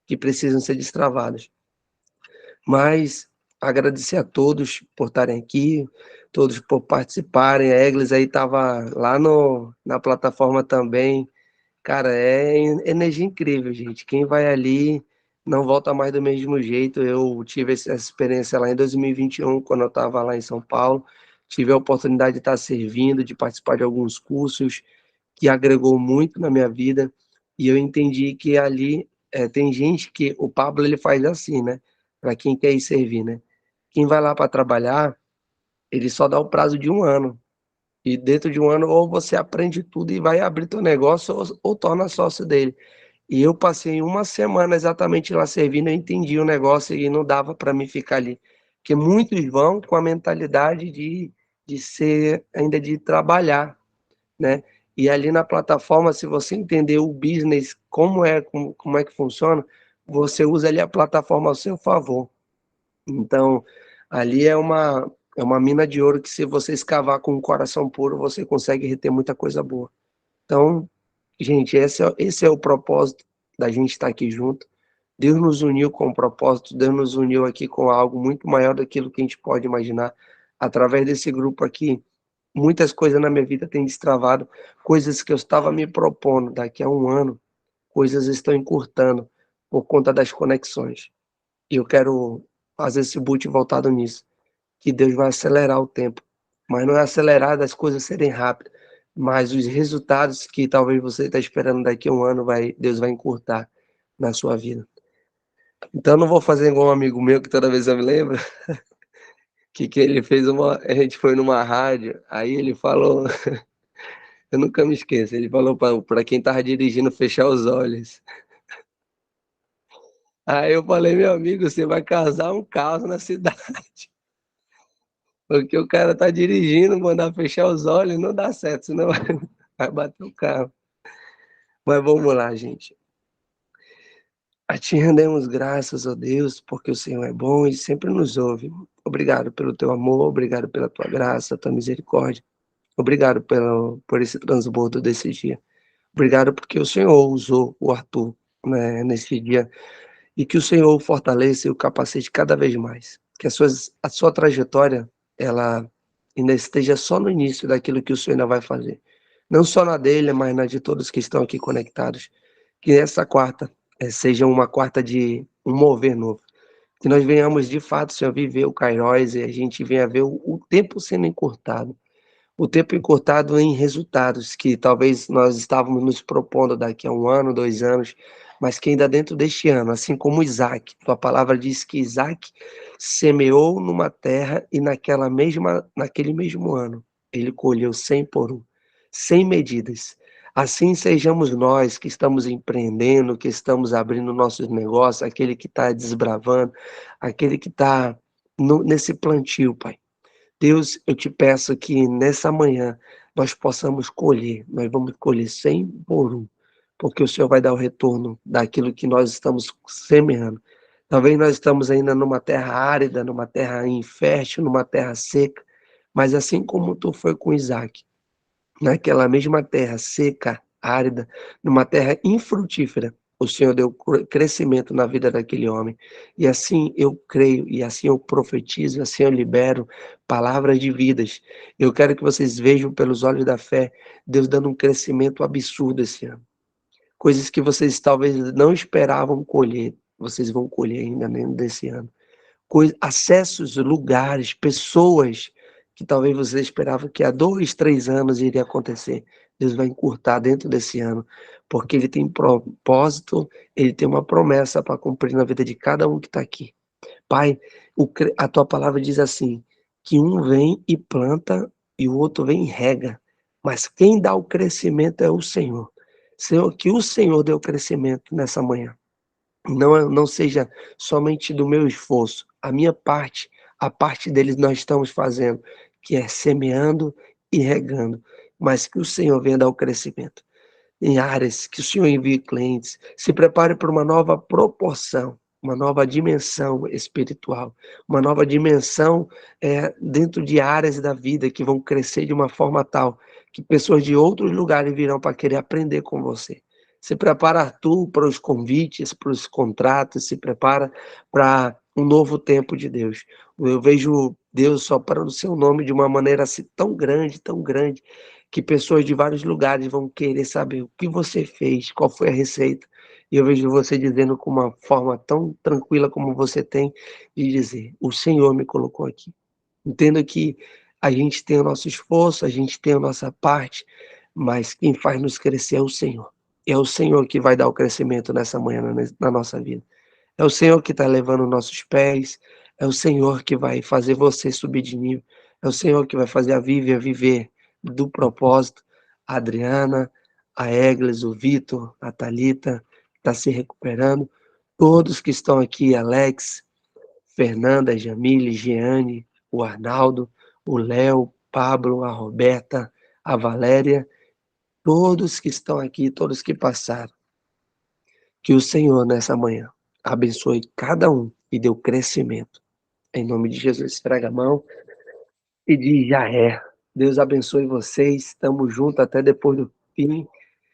que precisam ser destravadas. Mas agradecer a todos por estarem aqui, todos por participarem. A Eglis aí estava lá na plataforma também. Cara, é energia incrível, gente. Quem vai ali não volta mais do mesmo jeito. Eu tive essa experiência lá em 2021, quando eu estava lá em São Paulo. Tive a oportunidade de estar servindo, de participar de alguns cursos, que agregou muito na minha vida. E eu entendi que ali tem gente que o Pablo ele faz assim, né? Para quem quer ir servir, né? Quem vai lá para trabalhar, ele só dá o prazo de 1 ano. E dentro de 1 ano, ou você aprende tudo e vai abrir teu negócio, ou torna sócio dele. E eu passei 1 semana exatamente lá servindo, eu entendi o negócio e não dava para mim ficar ali. Porque muitos vão com a mentalidade de ser, ainda de trabalhar, né? E ali na plataforma, se você entender o business, como é que funciona, você usa ali a plataforma ao seu favor. Então, ali é uma mina de ouro que, se você escavar com o coração puro, você consegue reter muita coisa boa. Então, gente, esse é o propósito da gente estar aqui junto. Deus nos uniu com o propósito, Deus nos uniu aqui com algo muito maior daquilo que a gente pode imaginar. Através desse grupo aqui, muitas coisas na minha vida têm destravado, coisas que eu estava me propondo daqui a 1 ano, coisas estão encurtando por conta das conexões. E eu quero fazer esse boot voltado nisso, que Deus vai acelerar o tempo, mas não é acelerar das coisas serem rápidas, mas os resultados que talvez você está esperando daqui a 1 ano, Deus vai encurtar na sua vida. Então não vou fazer igual um amigo meu que toda vez eu me lembro, que ele fez a gente foi numa rádio, aí ele falou, eu nunca me esqueço, ele falou para quem estava dirigindo fechar os olhos. Aí eu falei, meu amigo, você vai causar um caos na cidade. Porque o cara tá dirigindo, mandar fechar os olhos, não dá certo, senão vai bater o carro. Mas vamos lá, gente. A ti rendemos graças, ó Deus, porque o Senhor é bom e sempre nos ouve. Obrigado pelo teu amor, obrigado pela tua graça, tua misericórdia. Obrigado por esse transbordo desse dia. Obrigado porque o Senhor usou o Arthur, né, nesse dia, e que o Senhor o fortaleça e o capacite cada vez mais. Que a sua trajetória, ela ainda esteja só no início daquilo que o Senhor ainda vai fazer. Não só na dele, mas na de todos que estão aqui conectados. Que essa quarta seja uma quarta de um mover novo. Que nós venhamos, de fato, Senhor, viver o Kairos e a gente venha ver o tempo sendo encurtado. O tempo encurtado em resultados que talvez nós estávamos nos propondo daqui a 1 ano, 2 anos, mas que ainda dentro deste ano, assim como Isaac, tua palavra diz que Isaac semeou numa terra e naquele mesmo ano ele colheu 100 por 1, 100 medidas. Assim sejamos nós que estamos empreendendo, que estamos abrindo nossos negócios, aquele que está desbravando, aquele que está nesse plantio, Pai. Deus, eu te peço que nessa manhã nós possamos colher, nós vamos colher 100 por 1, porque o Senhor vai dar o retorno daquilo que nós estamos semeando. Talvez nós estamos ainda numa terra árida, numa terra infértil, numa terra seca, mas assim como tu foi com Isaac, naquela mesma terra seca, árida, numa terra infrutífera, o Senhor deu crescimento na vida daquele homem. E assim eu creio, e assim eu profetizo, e assim eu libero palavras de vidas. Eu quero que vocês vejam pelos olhos da fé, Deus dando um crescimento absurdo esse ano. Coisas que vocês talvez não esperavam colher, vocês vão colher ainda dentro desse ano. Acessos, lugares, pessoas que talvez você esperava que há 2, 3 anos iria acontecer. Deus vai encurtar dentro desse ano, porque Ele tem propósito, Ele tem uma promessa para cumprir na vida de cada um que está aqui. Pai, a tua palavra diz assim, que um vem e planta e o outro vem e rega, mas quem dá o crescimento é o Senhor. Senhor, que o Senhor dê o crescimento nessa manhã. Não seja somente do meu esforço, a minha parte, a parte deles nós estamos fazendo, que é semeando e regando, mas que o Senhor venha dar o crescimento. em áreas que o Senhor envie clientes. Se prepare para uma nova proporção, uma nova dimensão espiritual, uma nova dimensão dentro de áreas da vida que vão crescer de uma forma tal que pessoas de outros lugares virão para querer aprender com você. Se prepara, Arthur, para os convites, para os contratos, se prepara para um novo tempo de Deus. Eu vejo Deus soprando o seu nome de uma maneira assim tão grande, que pessoas de vários lugares vão querer saber o que você fez, qual foi a receita. E eu vejo você dizendo com uma forma tão tranquila como você tem, de dizer, o Senhor me colocou aqui. Entenda que a gente tem o nosso esforço, a gente tem a nossa parte, mas quem faz nos crescer é o Senhor. É o Senhor que vai dar o crescimento nessa manhã na nossa vida. É o Senhor que está levando nossos pés, é o Senhor que vai fazer você subir de nível, é o Senhor que vai fazer a Vivian viver do propósito, a Adriana, a Egles, o Vitor, a Thalita, está se recuperando, todos que estão aqui, Alex, Fernanda, Jamile, Jeane, o Arnaldo, o Léo, Pablo, a Roberta, a Valéria, todos que estão aqui, todos que passaram. Que o Senhor, nessa manhã, abençoe cada um e dê o crescimento. Em nome de Jesus, esfrega a mão e diz, já é. Deus abençoe vocês, estamos juntos até depois do fim.